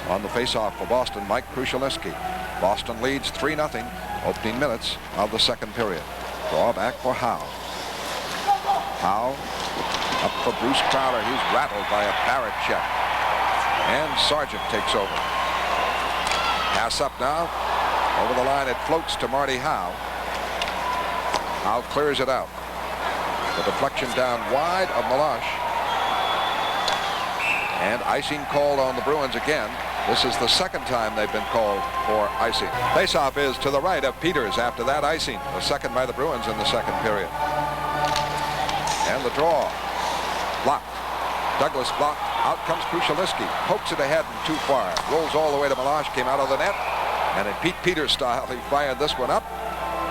On the faceoff for Boston, Mike Krushelnyski. Boston leads 3-0, opening minutes of the second period. Draw back for Howe. Howe up for Bruce Crowder. He's rattled by a Barrett check. And Sargent takes over. Pass up now. Over the line, it floats to Marty Howe. Howe clears it out. The deflection down wide of Meloche. And icing called on the Bruins again. This is the second time they've been called for icing. Faceoff is to the right of Peters after that icing. The second by the Bruins in the second period. And the draw. Blocked. Douglas blocked. Out comes Krushelnyski. Pokes it ahead and too far. Rolls all the way to Meloche. Came out of the net. And in Pete Peters style, he fired this one up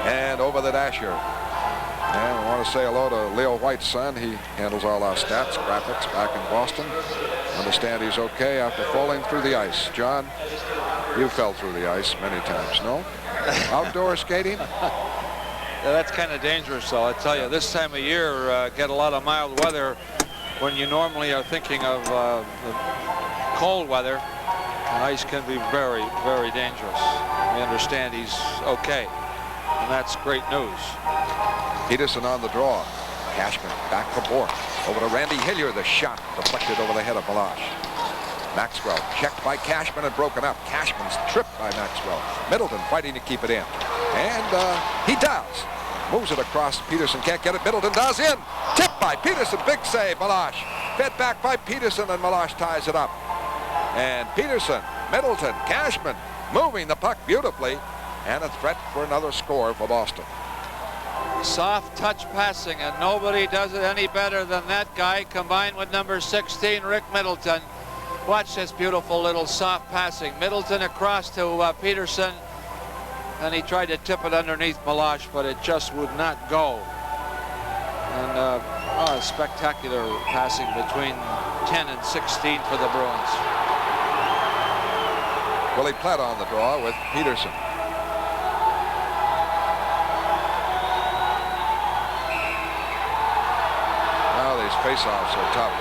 and over the dasher. And I want to say hello to Leo White's son. He handles all our stats, graphics back in Boston. Understand he's okay after falling through the ice. John, you fell through the ice many times, no? Outdoor skating? Yeah, that's kind of dangerous, though. I tell you, this time of year, get a lot of mild weather when you normally are thinking of cold weather. And ice can be very, very dangerous. We understand he's okay, and that's great news. Peterson on the draw. Cashman back for Bourque. Over to Randy Hillier. The shot deflected over the head of Meloche. Maxwell checked by Cashman and broken up. Cashman's tripped by Maxwell. Middleton fighting to keep it in. And he does. Moves it across. Peterson can't get it. Middleton does in. Tipped by Peterson. Big save. Meloche. Fed back by Peterson, and Meloche ties it up. And Peterson, Middleton, Cashman moving the puck beautifully. And a threat for another score for Boston. Soft touch passing, and nobody does it any better than that guy, combined with number 16, Rick Middleton. Watch this beautiful little soft passing. Middleton across to Peterson, and he tried to tip it underneath Meloche, but it just would not go. And spectacular passing between 10 and 16 for the Bruins. Willie Platt on the draw with Peterson. Face-offs are tough.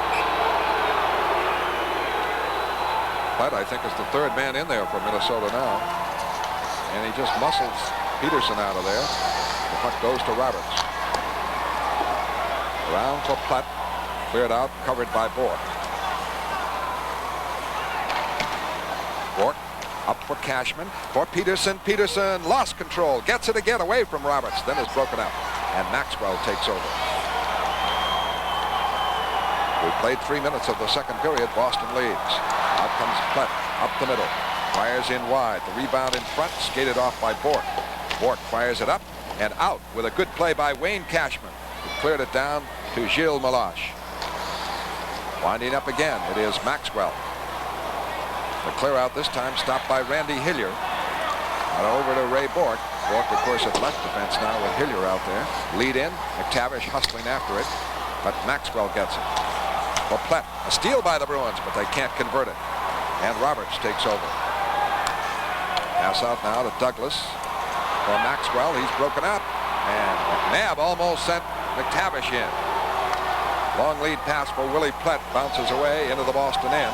Platt, I think, is the third man in there for Minnesota now. And he just muscles Peterson out of there. The puck goes to Roberts. Around for Platt. Cleared out, covered by Bourque. Bourque up for Cashman. For Peterson. Peterson lost control. Gets it again away from Roberts. Then is broken up. And Maxwell takes over. We played 3 minutes of the second period. Boston leads. Out comes Platt up the middle. Fires in wide. The rebound in front. Skated off by Bourque. Bourque fires it up and out with a good play by Wayne Cashman, who cleared it down to Gilles Meloche. Winding up again. It is Maxwell. The clear out this time stopped by Randy Hillier. And over to Ray Bourque. Bourque, of course, at left defense now with Hillier out there. Lead in. McTavish hustling after it. But Maxwell gets it. For Platt, a steal by the Bruins, but they can't convert it. And Roberts takes over. Pass out now to Douglas. For Maxwell, he's broken up. And McNabb almost sent McTavish in. Long lead pass for Willie Platt, bounces away into the Boston end.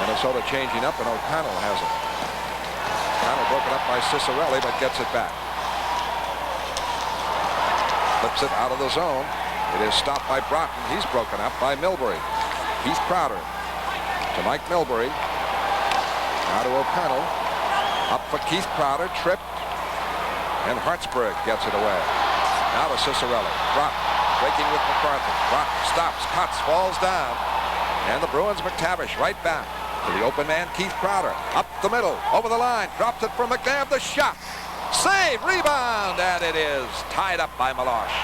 Minnesota changing up, and O'Connell has it. O'Connell broken up by Cicerelli, but gets it back. Flips it out of the zone. It is stopped by Broughton. He's broken up by Milbury. Keith Crowder to Mike Milbury. Now to O'Connell. Up for Keith Crowder. Tripped. And Hartsburg gets it away. Now to Cicerelli. Broughton breaking with McCarthy. Broughton stops, cuts, falls down. And the Bruins McTavish right back to the open man Keith Crowder. Up the middle. Over the line. Drops it from McNabb. The shot. Save. Rebound. And it is tied up by Meloche.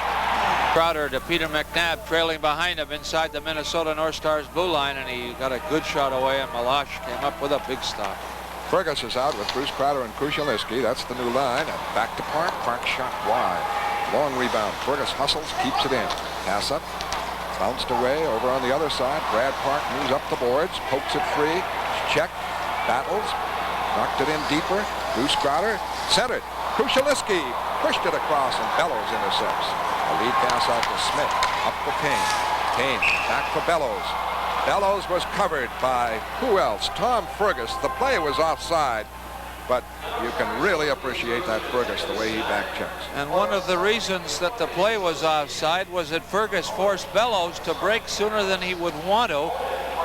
Crowder to Peter McNabb, trailing behind him inside the Minnesota North Stars blue line, and he got a good shot away, and Malash came up with a big stop. Fergus is out with Bruce Crowder and Krushelnyski. That's the new line. And back to Park. Park shot wide. Long rebound. Fergus hustles, keeps it in. Pass up. Bounced away over on the other side. Brad Park moves up the boards, pokes it free. Check. Battles. Knocked it in deeper. Bruce Crowder centered. Krushelnyski pushed it across, and Bellows intercepts. A lead pass out to Smith. Up for Kane. Kane back for Bellows. Bellows was covered by who else? Tom Fergus. The play was offside, but you can really appreciate that Fergus, the way he back checks. And one of the reasons that the play was offside was that Fergus forced Bellows to break sooner than he would want to,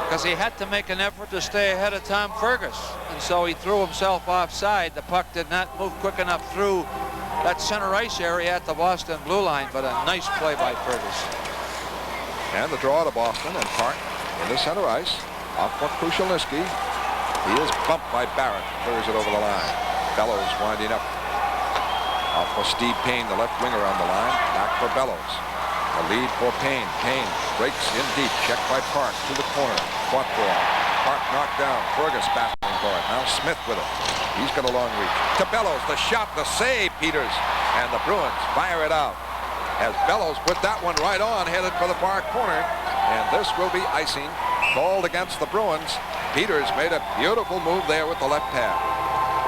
because he had to make an effort to stay ahead of Tom Fergus. And so he threw himself offside. The puck did not move quick enough through that center ice area at the Boston blue line, but a nice play by Fergus. And the draw to Boston, and Park in the center ice. Off for Krushelnyski. He is bumped by Barrett. Clears it over the line. Bellows winding up. Off for Steve Payne, the left winger on the line. Back for Bellows. A lead for Payne. Payne breaks in deep. Checked by Park to the corner. Fought for. Park knocked down. Fergus battling for it. Now Smith with it. He's got a long reach. To Bellows. The shot. The save. Peters. And the Bruins fire it out. As Bellows put that one right on, headed for the far corner. And this will be icing. Called against the Bruins. Peters made a beautiful move there with the left pad.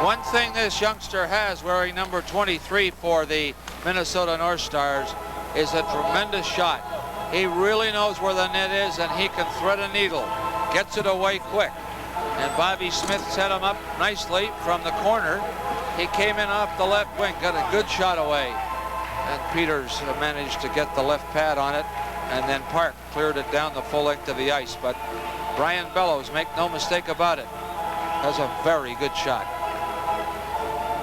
One thing this youngster has, wearing number 23 for the Minnesota North Stars, is a tremendous shot. He really knows where the net is, and he can thread a needle. Gets it away quick. And Bobby Smith set him up nicely from the corner. He came in off the left wing, got a good shot away. And Peters managed to get the left pad on it, and then Park cleared it down the full length of the ice. But Brian Bellows, make no mistake about it, has a very good shot.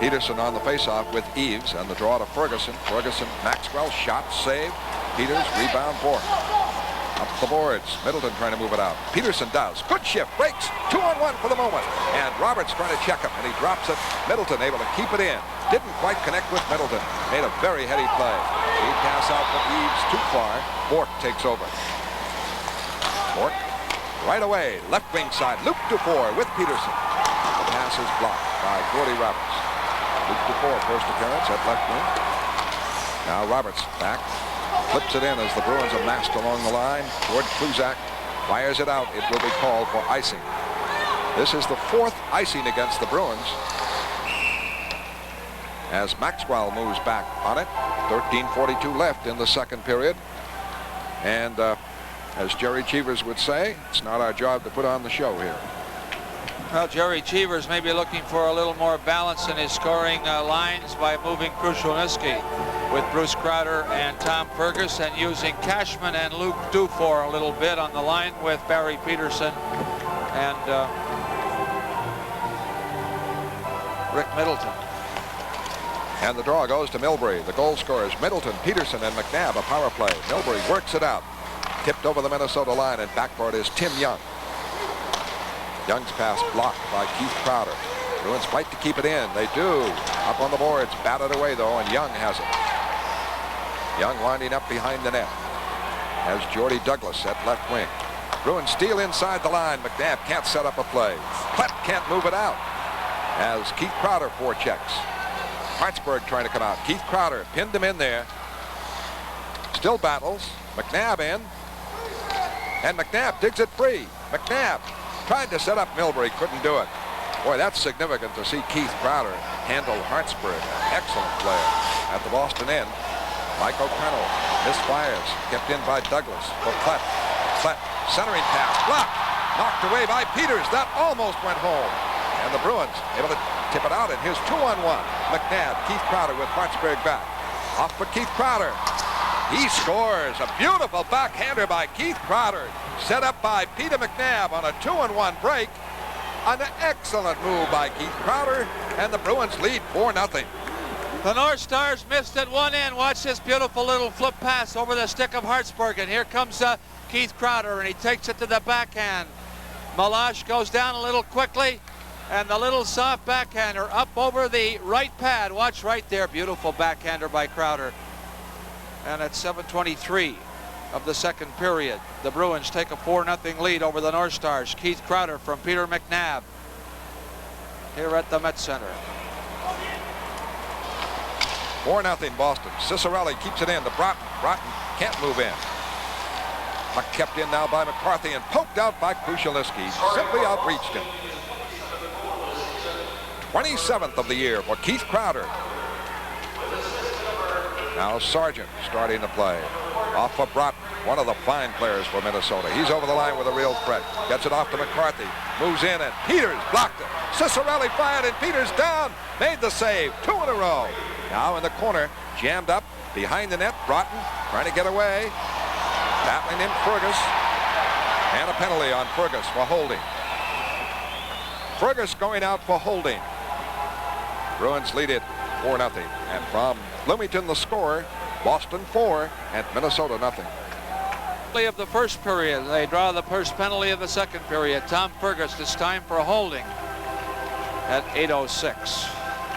Peterson on the faceoff with Eaves, and the draw to Ferguson. Ferguson, Maxwell, shot, save. Peters, rebound, Bork. Up the boards. Middleton trying to move it out. Peterson does. Good shift. Breaks. 2-on-1 for the moment. And Roberts trying to check him, and he drops it. Middleton able to keep it in. Didn't quite connect with Middleton. Made a very heady play. Lead pass out for Eaves. Too far. Bork takes over. Bork right away. Left wing side. Luke Dufour with Peterson. The pass is blocked by Gordy Roberts. Luke Dufour, first appearance at left wing. Now Roberts back. Flips it in as the Bruins are massed along the line. Toward Kluzak. Fires it out. It will be called for icing. This is the fourth icing against the Bruins. As Maxwell moves back on it. 13:42 left in the second period. And as Jerry Cheevers would say, it's not our job to put on the show here. Well, Jerry Cheevers may be looking for a little more balance in his scoring lines by moving Krushelnyski with Bruce Crowder and Tom Fergus, and using Cashman and Luke Dufour a little bit on the line with Barry Peterson and Rick Middleton. And the draw goes to Milbury. The goal scorers, Middleton, Peterson, and McNabb, a power play. Milbury works it out. Tipped over the Minnesota line, and backboard is Tim Young. Young's pass blocked by Keith Crowder. Bruins fight to keep it in. They do. Up on the boards. Batted away, though, and Young has it. Young winding up behind the net. Has Jordy Douglas at left wing. Bruins steal inside the line. McNabb can't set up a play. Klett can't move it out. As Keith Crowder forechecks. Hartsburg trying to come out. Keith Crowder pinned him in there. Still battles. McNabb in. And McNabb digs it free. McNabb tried to set up Milbury, couldn't do it. Boy, that's significant to see Keith Crowder handle Hartsburg. Excellent player. At the Boston end, Mike O'Connell misfires. Kept in by Douglas for Klett. Klett, centering pass, blocked. Knocked away by Peters. That almost went home. And the Bruins able to tip it out, and here's 2-on-1. McNabb, Keith Crowder with Hartsburg back. Off for Keith Crowder. He scores. A beautiful backhander by Keith Crowder. Set up by Peter McNabb on a 2-on-1 break. An excellent move by Keith Crowder, and the Bruins lead 4-0. The North Stars missed at one end. Watch this beautiful little flip pass over the stick of Hartsburg, and here comes Keith Crowder, and he takes it to the backhand. Malash goes down a little quickly, and the little soft backhander up over the right pad. Watch right there. Beautiful backhander by Crowder. And at 7:23 of the second period, the Bruins take a 4-0 lead over the North Stars. Keith Crowder from Peter McNabb here at the Met Center. 4-0 Boston. Cicerelli keeps it in to Broughton. Broughton can't move in. Puck kept in now by McCarthy and poked out by Krushelnyski. Simply outreached him. 27th of the year for Keith Crowder. Now Sargent starting to play. Off for Broughton, one of the fine players for Minnesota. He's over the line with a real threat. Gets it off to McCarthy. Moves in and Peters blocked it. Cicerelli fired and Peters down. Made the save. 2 in a row. Now in the corner, jammed up behind the net. Broughton trying to get away. Battling in Fergus. And a penalty on Fergus for holding. Fergus going out for holding. Bruins lead it 4-0. And from Bloomington, the score, Boston 4 and Minnesota 0. Of the first period, they draw the first penalty of the second period. Tom Fergus, it's time for holding at 8:06.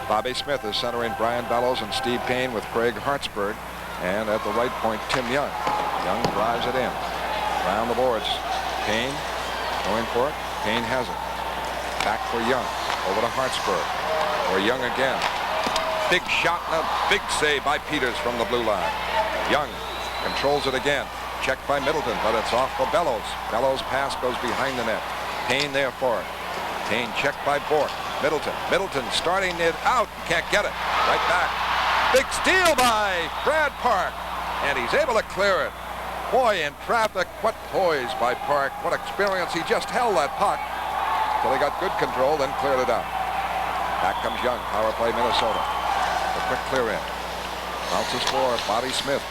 Bobby Smith is centering Brian Bellows and Steve Payne with Craig Hartsburg. And at the right point, Tim Young. Young drives it in. Around the boards. Payne going for it. Payne has it. Back for Young. Over to Hartsburg. Or Young again. Big shot and a big save by Peters from the blue line. Young controls it again. Checked by Middleton, but it's off for Bellows. Bellows' pass goes behind the net. Payne there for it. Payne checked by Bork. Middleton. Middleton starting it out. Can't get it. Right back. Big steal by Brad Park. And he's able to clear it. Boy, in traffic, what poise by Park. What experience. He just held that puck till he got good control, then cleared it out. Back comes Young. Power play Minnesota. A quick clear in. Bounces for Bobby Smith.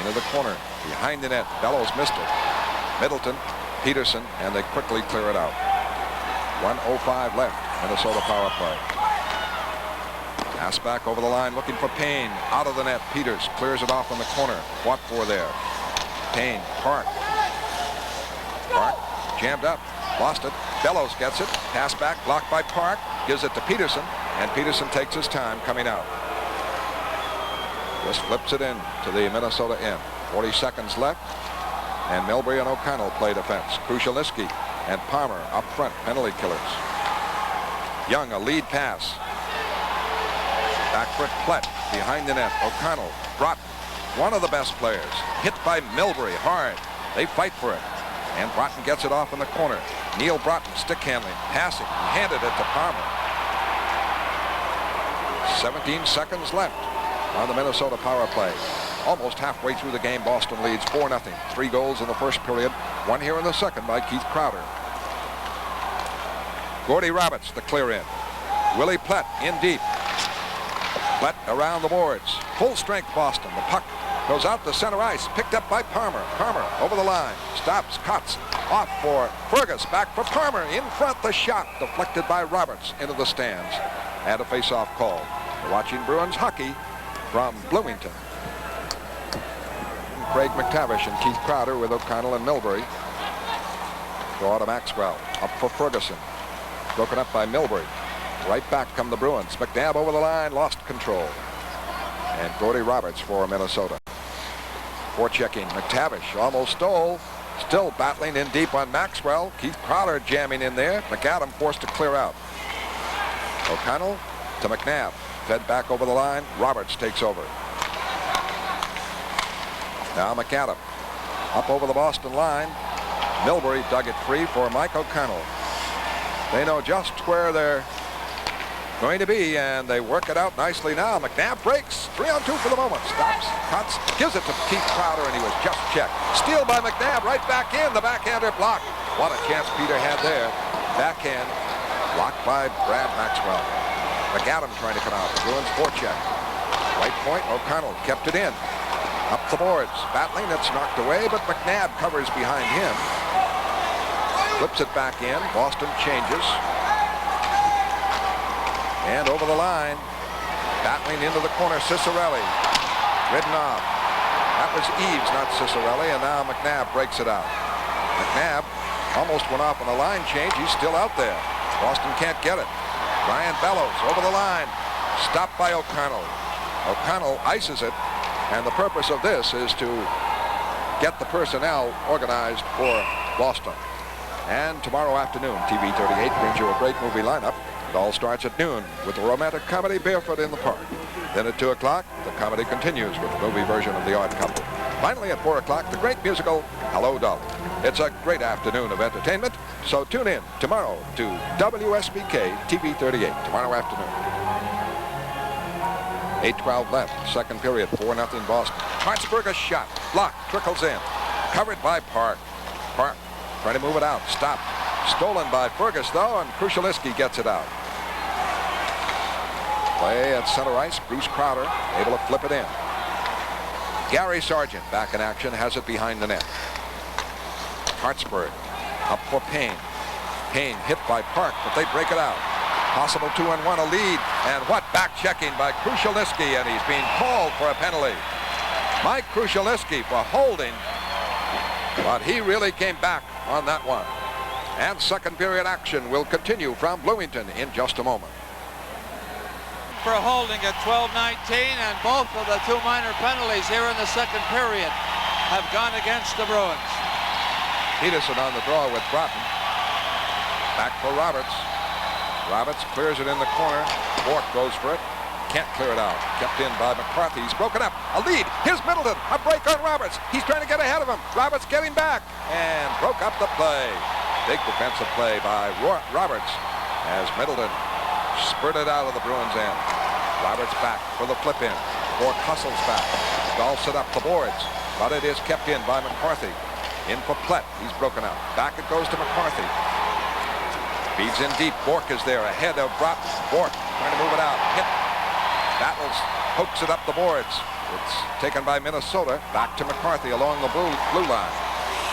Into the corner. Behind the net. Bellows missed it. Middleton, Peterson, and they quickly clear it out. 1:05 left. Minnesota power play. Pass back over the line looking for Payne. Out of the net. Peters clears it off in the corner. Fought for there. Payne. Park. Park jammed up. Lost it. Bellows gets it. Pass back. Blocked by Park. Gives it to Peterson. And Peterson takes his time coming out. Just flips it in to the Minnesota end. 40 seconds left. And Milbury and O'Connell play defense. Krushelnyski and Palmer up front. Penalty killers. Young, a lead pass. Back for Plett. Behind the net. O'Connell. Broughton. One of the best players. Hit by Milbury hard. They fight for it. And Broughton gets it off in the corner. Neil Broughton stick handling. Passing. Handed it to Palmer. 17 seconds left on the Minnesota power play. Almost halfway through the game, Boston leads 4-0. 3 goals in the first period, 1 here in the second by Keith Crowder. Gordy Roberts, the clear in. Willie Plett in deep. Plett around the boards. Full strength Boston. The puck goes out to center ice. Picked up by Palmer. Palmer over the line. Stops, cuts. Off for Fergus. Back for Palmer. In front, the shot deflected by Roberts into the stands. And a face-off call. You're watching Bruins hockey from Bloomington. Craig McTavish and Keith Crowder with O'Connell and Milbury. Draw to Maxwell. Up for Ferguson. Broken up by Milbury. Right back come the Bruins. McNabb over the line. Lost control. And Gordy Roberts for Minnesota. Forechecking. McTavish almost stole. Still battling in deep on Maxwell. Keith Crowder jamming in there. McAdam forced to clear out. O'Connell to McNabb. Fed back over the line. Roberts takes over. Now McAdam up over the Boston line. Milbury dug it free for Mike O'Connell. They know just where they're going to be, and they work it out nicely now. McNabb breaks. 3-on-2 for the moment. Stops, cuts, gives it to Keith Crowder, and he was just checked. Steal by McNabb right back in. The backhander blocked. What a chance Peter had there. Backhand blocked by Brad Maxwell. McAdam trying to come out. The Bruins forecheck. Right point. O'Connell kept it in. Up the boards. Battling. It's knocked away, but McNabb covers behind him. Flips it back in. Boston changes. And over the line. Battling into the corner. Cicerelli. Ridden off. That was Eaves, not Cicerelli, and now McNabb breaks it out. McNabb almost went off on a line change. He's still out there. Boston can't get it. Brian Bellows over the line. Stopped by O'Connell. O'Connell ices it. And the purpose of this is to get the personnel organized for Boston. And tomorrow afternoon, TV 38 brings you a great movie lineup. It all starts at noon with the romantic comedy Barefoot in the Park. Then at 2 o'clock, the comedy continues with the movie version of The Odd Couple. Finally, at 4 o'clock, the great musical, Hello, Dolly. It's a great afternoon of entertainment, so tune in tomorrow to WSBK TV 38, tomorrow afternoon. 8:12 left, second period, 4-0 Boston. Hartsburg, a shot, blocked, trickles in. Covered by Park. Park trying to move it out, stopped. Stolen by Fergus, though, and Krushelnicki gets it out. Play at center ice, Bruce Crowder able to flip it in. Gary Sargent back in action, has it behind the net. Hartsburg up for Payne. Payne hit by Park, but they break it out. Possible 2-on-1, a lead, and what back checking by Krushelnicki, and he's being called for a penalty. Mike Krushelnicki for holding, but he really came back on that one. And second period action will continue from Bloomington in just a moment. For holding at 12:19, and both of the two minor penalties here in the second period have gone against the Bruins. Peterson on the draw with Broughton. Back for Roberts. Roberts clears it in the corner. Bork goes for it. Can't clear it out. Kept in by McCarthy. He's broken up. A lead. Here's Middleton. A break on Roberts. He's trying to get ahead of him. Roberts getting back and broke up the play. Big defensive play by Roberts as Middleton spurted out of the Bruins end. Roberts back for the flip in. Bork hustles back. Golfs it up the boards, but it is kept in by McCarthy. In for Plett. He's broken out. Back it goes to McCarthy. Feeds in deep. Bork is there ahead of Broughton. Bork trying to move it out. Hit. Battles. Pokes it up the boards. It's taken by Minnesota. Back to McCarthy along the blue line.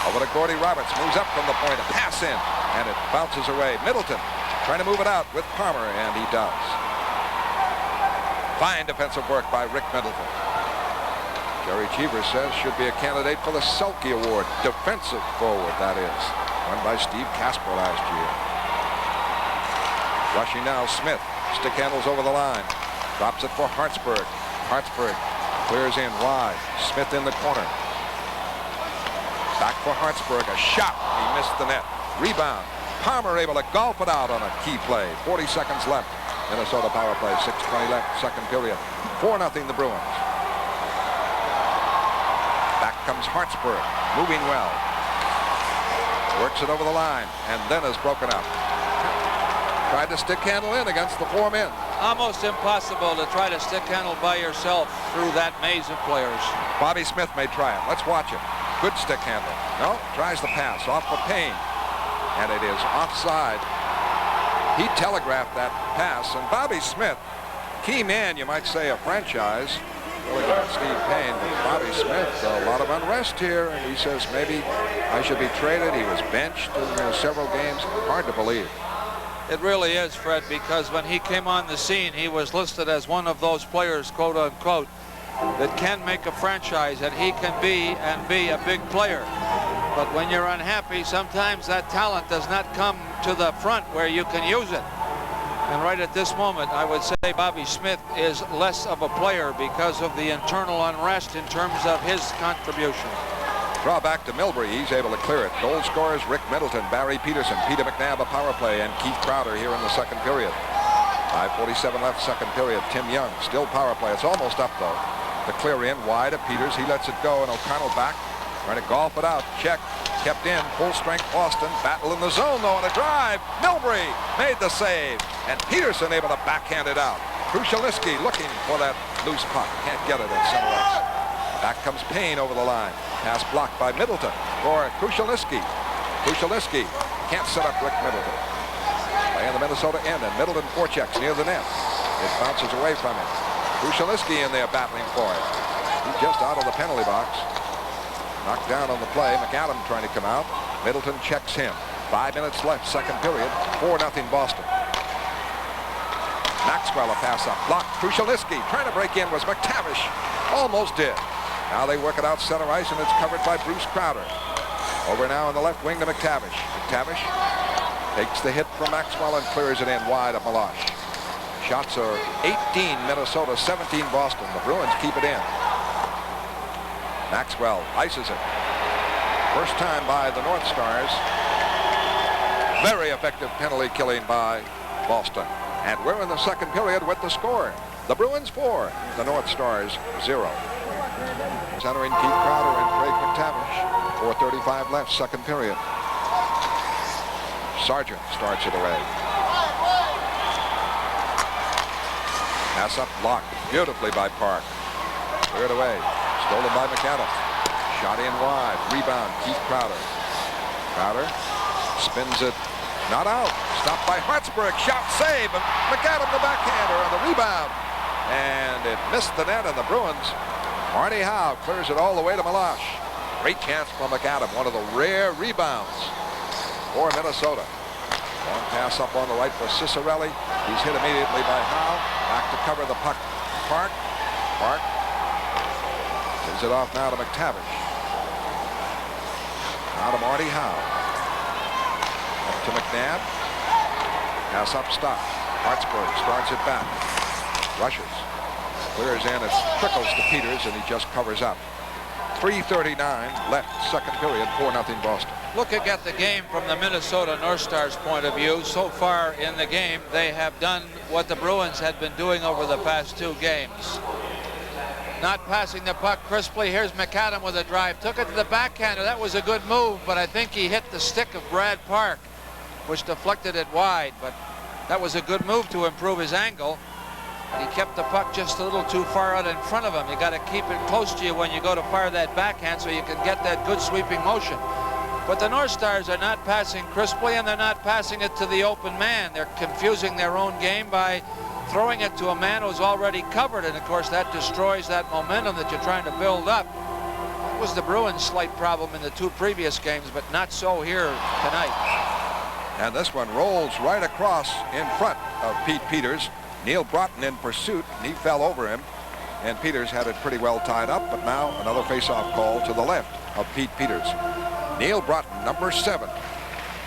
Over to Gordy Roberts. Moves up from the point. A pass in. And it bounces away. Middleton trying to move it out with Palmer, and he does. Fine defensive work by Rick Middleton. Jerry Cheever says should be a candidate for the Selke Award. Defensive forward, that is. Won by Steve Casper last year. Rushing now, Smith. Stick handles over the line. Drops it for Hartsburg. Hartsburg clears in wide. Smith in the corner. Back for Hartsburg. A shot. He missed the net. Rebound. Palmer able to golf it out on a key play. 40 seconds left. Minnesota power play. 6:20 left. Second period. 4-0 the Bruins. Back comes Hartsburg. Moving well. Works it over the line. And then is broken up. Tried to stick handle in against the four men. Almost impossible to try to stick handle by yourself through that maze of players. Bobby Smith may try it. Let's watch it. Good stick handle. No, tries the pass off for Payne. And it is offside. He telegraphed that pass. And Bobby Smith, key man, you might say, a franchise. Really got Steve Payne. But Bobby Smith, a lot of unrest here. And he says maybe I should be traded. He was benched in several games. Hard to believe. It really is, Fred, because when he came on the scene, he was listed as one of those players, quote unquote, that can make a franchise, and he can be a big player. But when you're unhappy, sometimes that talent does not come to the front where you can use it. And right at this moment, I would say Bobby Smith is less of a player because of the internal unrest in terms of his contribution. Draw back to Milbury. He's able to clear it. Goal scorers Rick Middleton, Barry Peterson, Peter McNabb a power play, and Keith Crowder here in the second period. 5:47 left second period. Tim Young still power play. It's almost up though. The clear in wide of Peters. He lets it go, and O'Connell back. Trying to golf it out. Check. Kept in. Full strength Boston. Battle in the zone though, and a drive. Milbury made the save, and Peterson able to backhand it out. Krushelnicki looking for that loose puck. Can't get it at center ice. Back comes Payne over the line. Pass blocked by Middleton for Krushelnicki. Krushelnicki can't set up Rick Middleton. Play in the Minnesota end, and Middleton forechecks near the net. It bounces away from him. Krushelnicki in there battling for it. He's just out of the penalty box. Knocked down on the play. McAdam trying to come out. Middleton checks him. 5 minutes left, second period. 4-0 Boston. Maxwell a pass up. Blocked. Krushelnicki trying to break in was McTavish. Almost did. Now they work it out center ice, and it's covered by Bruce Crowder. Over now on the left wing to McTavish. McTavish takes the hit from Maxwell and clears it in wide of Meloche. Shots are 18 Minnesota, 17 Boston. The Bruins keep it in. Maxwell ices it. First time by the North Stars. Very effective penalty killing by Boston. And we're in the second period with the score. The Bruins 4, the North Stars 0. Centering Keith Crowder and Craig McTavish. 4:35 left, second period. Sargent starts it away. Pass up blocked beautifully by Park. Cleared away. Stolen by McAdams. Shot in wide. Rebound, Keith Crowder. Crowder spins it. Not out. Stopped by Hartsburg. Shot save. And McAdams the backhander on the rebound. And it missed the net, and the Bruins. Marty Howe clears it all the way to Meloche. Great chance for McAdams. One of the rare rebounds for Minnesota. Long pass up on the right for Cicerelli. He's hit immediately by Howe. Back to cover the puck. Park. Gives it off now to McTavish. Now to Marty Howe. Up to McNabb. Pass up, stop. Hartsburg starts it back. Rushes. Clears in. It trickles to Peters, and he just covers up. 3:39 left, second period, 4-0 Boston. Looking at the game from the Minnesota North Stars point of view, so far in the game, they have done what the Bruins had been doing over the past 2 games. Not passing the puck crisply. Here's McAdams with a drive. Took it to the backhander. That was a good move, but I think he hit the stick of Brad Park, which deflected it wide. But that was a good move to improve his angle. He kept the puck just a little too far out in front of him. You got to keep it close to you when you go to fire that backhand so you can get that good sweeping motion. But the North Stars are not passing crisply, and they're not passing it to the open man. They're confusing their own game by throwing it to a man who's already covered, and of course that destroys that momentum that you're trying to build up. That was the Bruins' slight problem in the 2 previous games, but not so here tonight. And this one rolls right across in front of Pete Peters. Neil Broughton in pursuit, and he fell over him, and Peters had it pretty well tied up. But now another face-off call to the left of Pete Peters. Neil Broughton, number 7,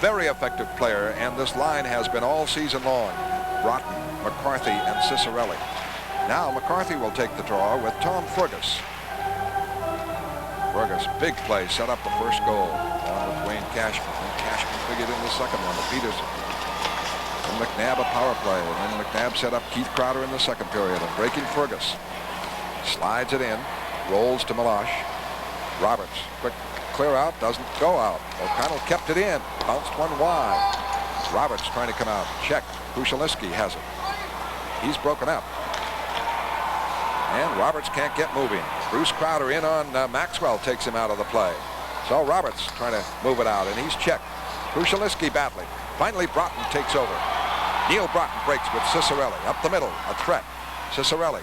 very effective player, and this line has been all season long. Broughton, McCarthy, and Cicerelli. Now McCarthy will take the draw with Tom Fergus. Fergus, big play, set up the first goal, along with Wayne Cashman. And Cashman figured in the second one to Peterson. And McNabb a power play, and then McNabb set up Keith Crowder in the second period, and breaking Fergus. Slides it in, rolls to Meloche. Roberts, quick clear out, doesn't go out. O'Connell kept it in, bounced one wide. Roberts trying to come out, check. Kushalinsky has it. He's broken up. And Roberts can't get moving. Bruce Crowder in on Maxwell, takes him out of the play. So Roberts trying to move it out, and he's checked. Kushalinsky battling. Finally, Broughton takes over. Neil Broughton breaks with Cicerelli. Up the middle, a threat. Cicerelli.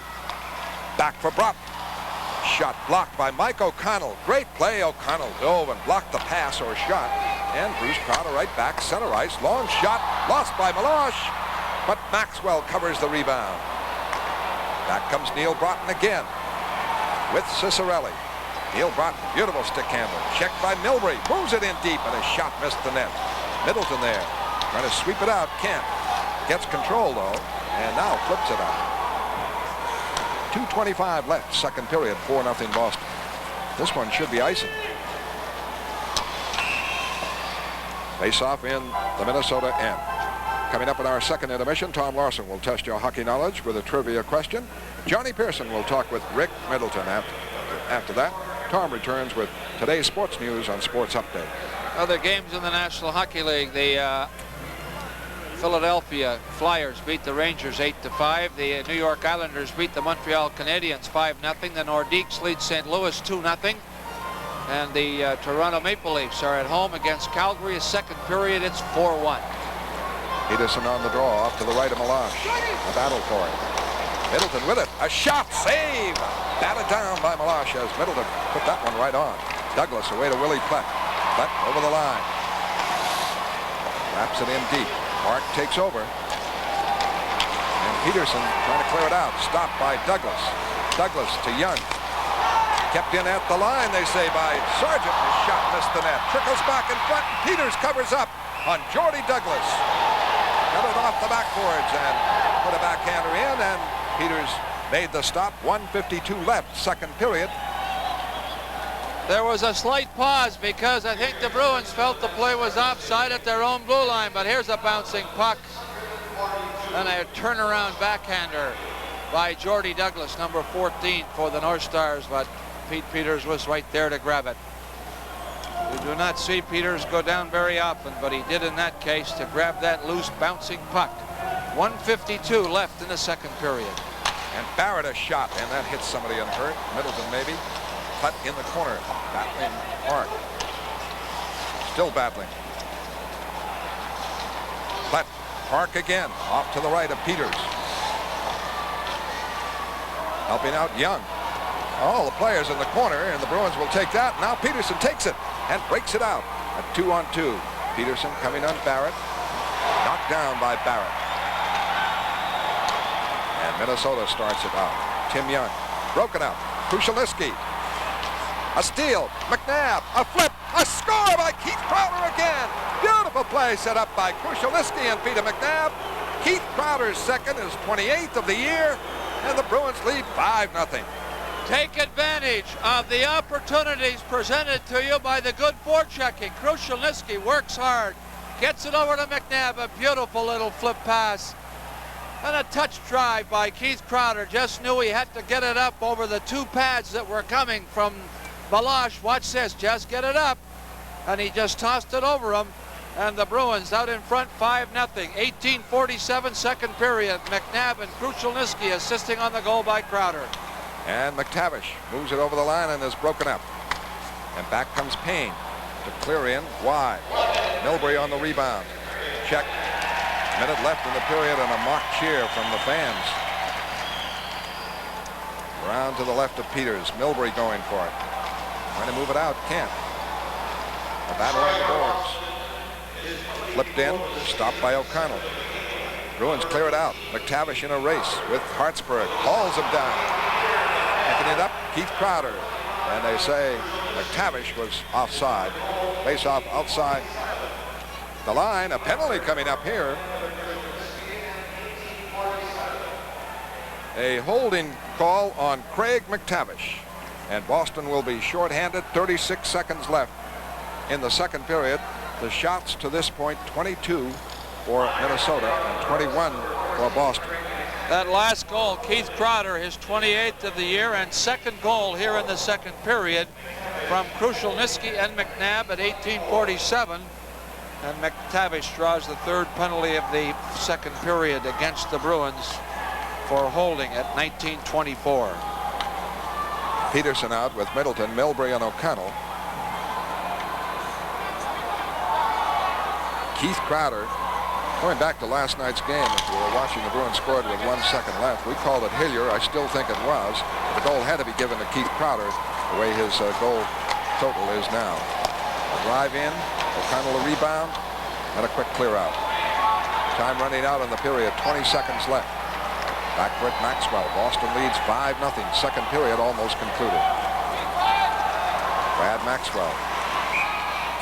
Back for Broughton. Shot blocked by Mike O'Connell. Great play. O'Connell dove and blocked the pass or shot. And Bruce Crowder right back, center ice. Long shot, lost by Meloche. But Maxwell covers the rebound. Back comes Neil Broughton again with Cicerelli. Neil Broughton, beautiful stick handle. Checked by Milbury. Moves it in deep, and his shot missed the net. Middleton there. Trying to sweep it out. Can't. Gets control, though, and now flips it out. 2:25 left, second period, 4-0 Boston. This one should be icing. Face-off in the Minnesota end. Coming up in our second intermission, Tom Larson will test your hockey knowledge with a trivia question. Johnny Pearson will talk with Rick Middleton after that. Tom returns with today's sports news on Sports Update. Other games in the National Hockey League. The Philadelphia Flyers beat the Rangers 8-5. The New York Islanders beat the Montreal Canadiens 5-0. The Nordiques lead St. Louis 2-0. And the Toronto Maple Leafs are at home against Calgary. Second period, it's 4-1. Peterson on the draw, off to the right of Meloche. A battle for it. Middleton with it. A shot, save! Batted down by Meloche as Middleton put that one right on. Douglas away to Willie Plett. Plett over the line. Wraps it in deep. Mark takes over. And Peterson trying to clear it out. Stopped by Douglas. Douglas to Young. Kept in at the line, they say, by Sargent. His shot missed the net. Trickles back in front, and Peters covers up on Jordy Douglas. Got it off the backboards and put a backhander in, and Peters made the stop. 1:52 left, second period. There was a slight pause because I think the Bruins felt the play was offside at their own blue line, but here's a bouncing puck and a turnaround backhander by Jordy Douglas, number 14 for the North Stars, but Pete Peters was right there to grab it. We do not see Peters go down very often, but he did in that case to grab that loose bouncing puck. 1:52 left in the second period. And Barrett a shot, and that hits somebody and hurt. Middleton maybe. Putt in the corner. Battling Park. Still battling. Putt. Park again. Off to the right of Peters. Helping out Young. All the players in the corner, and the Bruins will take that. Now Peterson takes it and breaks it out. A 2-on-2. Peterson coming on Barrett. Knocked down by Barrett. And Minnesota starts it out. Tim Young. Broken out. Krushelnyski. A steal. McNabb. A flip. A score by Keith Crowder again. Beautiful play set up by Krushelnyski and Peter McNabb. Keith Crowder's second, is 28th of the year. And the Bruins lead 5-0. Take advantage of the opportunities presented to you by the good forechecking. Krushelnyski works hard. Gets it over to McNabb. A beautiful little flip pass. And a touch drive by Keith Crowder. Just knew he had to get it up over the two pads that were coming from Balash. Watch this. Just get it up. And he just tossed it over him. And the Bruins out in front 5-0. 18:47 second period. McNabb and Krushelnyski assisting on the goal by Crowder. And McTavish moves it over the line and is broken up. And back comes Payne to clear in wide. Milbury on the rebound. Check. Minute left in the period and a mock cheer from the fans. Around to the left of Peters. Milbury going for it. Trying to move it out. Can't. A battle on the boards. Flipped in. Stopped by O'Connell. Bruins clear it out. McTavish in a race with Hartsburg. Hauls him down. Picking it up. Keith Crowder. And they say McTavish was offside. Face off outside the line. A penalty coming up here. A holding call on Craig McTavish. And Boston will be shorthanded. 36 seconds left in the second period. The shots to this point, 22 for Minnesota and 21 for Boston. That last goal, Keith Crowder, his 28th of the year and second goal here in the second period from Krushelnyski and McNabb at 18:47. And McTavish draws the third penalty of the second period against the Bruins for holding at 19:24. Peterson out with Middleton, Milbury, and O'Connell. Keith Crowder, going back to last night's game, if you were watching, the Bruins scored with 1 second left. We called it Hillier. I still think it was. The goal had to be given to Keith Crowder, the way his goal total is now. A drive in, O'Connell a rebound, and a quick clear out. Time running out in the period, 20 seconds left. Back with Maxwell. Boston leads 5-0. Second period almost concluded. Brad Maxwell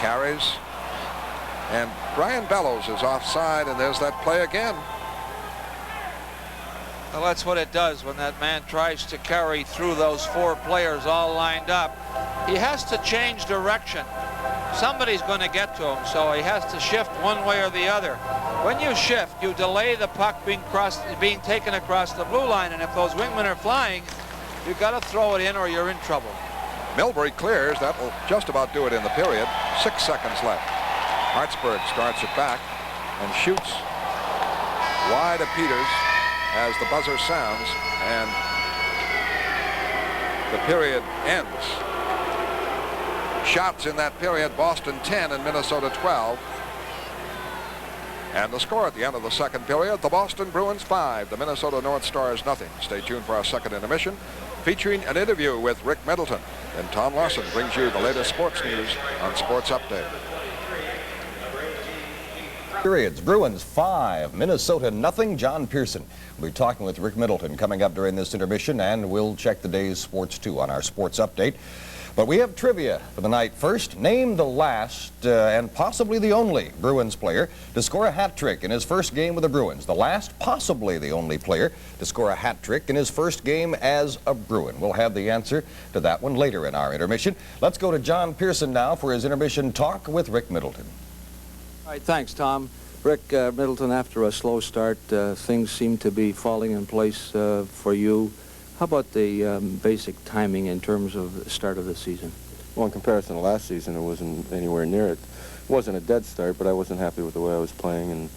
carries. And Brian Bellows is offside, and there's that play again. Well, that's what it does when that man tries to carry through those four players all lined up. He has to change direction. Somebody's going to get to him, so he has to shift one way or the other. When you shift, you delay the puck being taken across the blue line, and if those wingmen are flying, you've got to throw it in or you're in trouble. Milbury clears. That will just about do it in the period. 6 seconds left. Hartsburg starts it back and shoots wide of Peters as the buzzer sounds, and the period ends. Shots in that period, Boston 10 and Minnesota 12. And the score at the end of the second period, the Boston Bruins 5, the Minnesota North Stars nothing. Stay tuned for our second intermission, featuring an interview with Rick Middleton. And Tom Lawson brings you the latest sports news on Sports Update. Periods. Bruins 5, Minnesota nothing. John Pearson will be talking with Rick Middleton coming up during this intermission, and we'll check the day's sports too on our Sports Update. But we have trivia for the night. First, name the last and possibly the only Bruins player to score a hat trick in his first game with the Bruins. The last, possibly the only player to score a hat trick in his first game as a Bruin. We'll have the answer to that one later in our intermission. Let's go to John Pearson now for his intermission talk with Rick Middleton. All right, thanks, Tom. Rick Middleton, after a slow start, things seem to be falling in place for you. How about the basic timing in terms of the start of the season? Well, in comparison to last season, it wasn't anywhere near it. It wasn't a dead start, but I wasn't happy with the way I was playing, and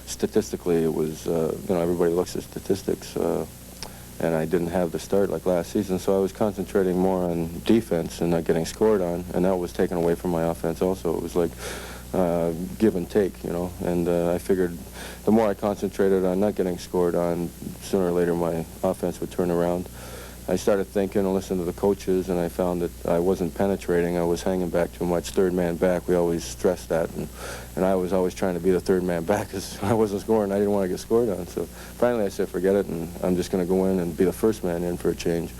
statistically it was, everybody looks at statistics, and I didn't have the start like last season, so I was concentrating more on defense and not getting scored on, and that was taken away from my offense also. It was like give and take, and I figured the more I concentrated on not getting scored on, sooner or later my offense would turn around. I started thinking and listening to the coaches, and I found that I wasn't penetrating. I was hanging back too much, third man back. We always stressed that, and I was always trying to be the third man back because I wasn't scoring. I didn't want to get scored on. So finally I said, forget it, and I'm just going to go in and be the first man in for a change.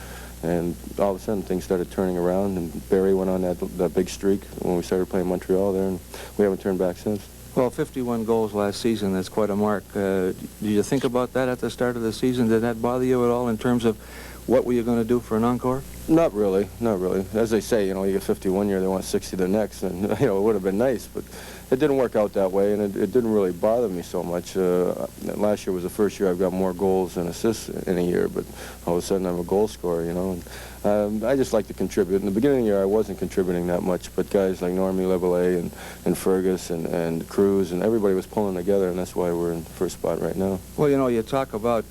And all of a sudden things started turning around, and Barry went on that big streak when we started playing Montreal there, and we haven't turned back since. Well, 51 goals last season, that's quite a mark. Did you think about that at the start of the season? Did that bother you at all in terms of what were you going to do for an encore? Not really, not really. As they say, you get 51 year, they want 60 the next, and it would have been nice, but it didn't work out that way, and it didn't really bother me so much. Last year was the first year I've got more goals and assists in a year, but all of a sudden I'm a goal scorer, and I just like to contribute. In the beginning of the year I wasn't contributing that much, but guys like Normie Leveille and Fergus and Cruz and everybody was pulling together, and that's why we're in the first spot right now. Well, you talk about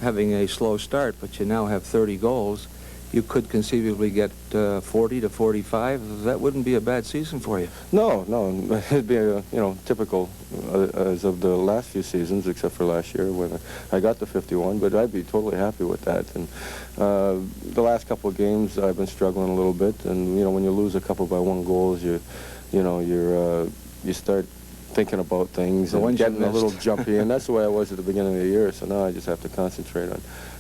having a slow start, but you now have 30 goals. You could conceivably get 40 to 45. That wouldn't be a bad season for you. No, it'd be typical as of the last few seasons, except for last year when I got to 51. But I'd be totally happy with that. And the last couple of games, I've been struggling a little bit. And when you lose a couple by one goals, you start thinking about things and getting a little jumpy, and that's the way I was at the beginning of the year. So now I just have to concentrate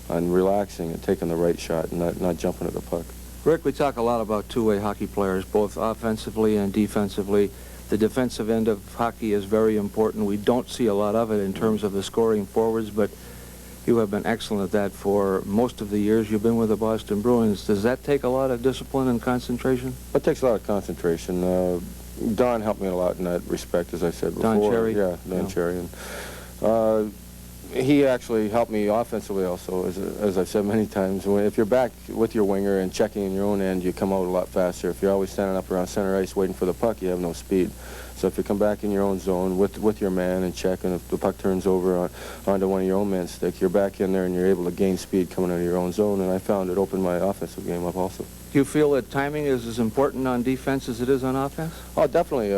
on relaxing and taking the right shot and not jumping at the puck. Rick, we talk a lot about two-way hockey players, both offensively and defensively. The defensive end of hockey is very important. We don't see a lot of it in terms of the scoring forwards, but you have been excellent at that for most of the years you've been with the Boston Bruins. Does that take a lot of discipline and concentration? It takes a lot of concentration. Don helped me a lot in that respect, as I said before. Don Cherry? Yeah, Don Cherry. And, he actually helped me offensively also, as I've said many times. If you're back with your winger and checking in your own end, you come out a lot faster. If you're always standing up around center ice waiting for the puck, you have no speed. So if you come back in your own zone with your man and check, and if the puck turns over onto one of your own man's stick, you're back in there and you're able to gain speed coming out of your own zone, and I found it opened my offensive game up also. Do you feel that timing is as important on defense as it is on offense? Oh, definitely.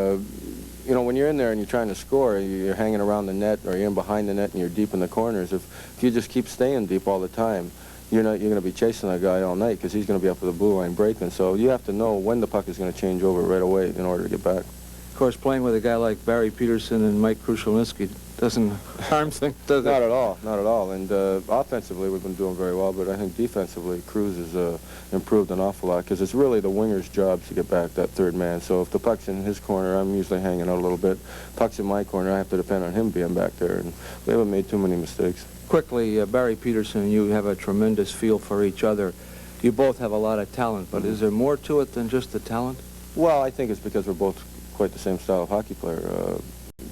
When you're in there and you're trying to score, you're hanging around the net or you're in behind the net and you're deep in the corners. If you just keep staying deep all the time, you're going to be chasing that guy all night because he's going to be up with the blue line breaking. So you have to know when the puck is going to change over right away in order to get back. Of course, playing with a guy like Barry Peterson and Mike Krushelnyski doesn't harm things, does it? Not at all, not at all. And offensively, we've been doing very well, but I think defensively, Cruz has improved an awful lot because it's really the winger's job to get back that third man. So if the puck's in his corner, I'm usually hanging out a little bit. Puck's in my corner, I have to depend on him being back there, and we haven't made too many mistakes. Quickly, Barry Peterson and you have a tremendous feel for each other. You both have a lot of talent, but is there more to it than just the talent? Well, I think it's because we're both quite the same style of hockey player.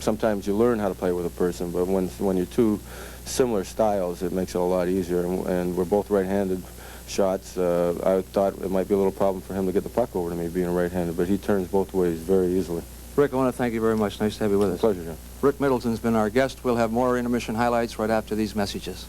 Sometimes you learn how to play with a person, but when you're two similar styles, it makes it a lot easier. And we're both right-handed shots. I thought it might be a little problem for him to get the puck over to me being right-handed, but he turns both ways very easily. Rick, I want to thank you very much. Nice to have you with us. Pleasure, John. Rick Middleton's been our guest. We'll have more intermission highlights right after these messages.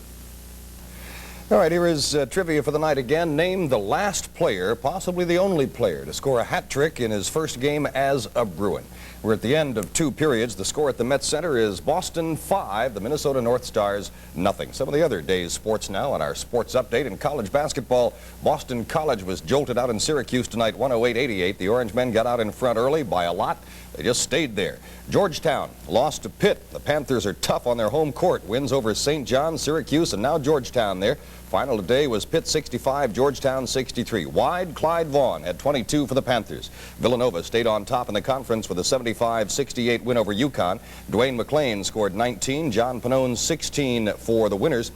All right, here is trivia for the night again. Name the last player, possibly the only player, to score a hat trick in his first game as a Bruin. We're at the end of 2 periods. The score at the Met Center is Boston 5, the Minnesota North Stars nothing. Some of the other day's sports now on our sports update. In college basketball, Boston College was jolted out in Syracuse tonight, 108-88. The Orange men got out in front early by a lot. They just stayed there. Georgetown lost to Pitt. The Panthers are tough on their home court. Wins over St. John, Syracuse, and now Georgetown there. Final today was Pitt 65, Georgetown 63. Wide, Clyde Vaughn had 22 for the Panthers. Villanova stayed on top in the conference with a 75-68 win over UConn. Dwayne McClain scored 19, John Pannone 16 for the winners.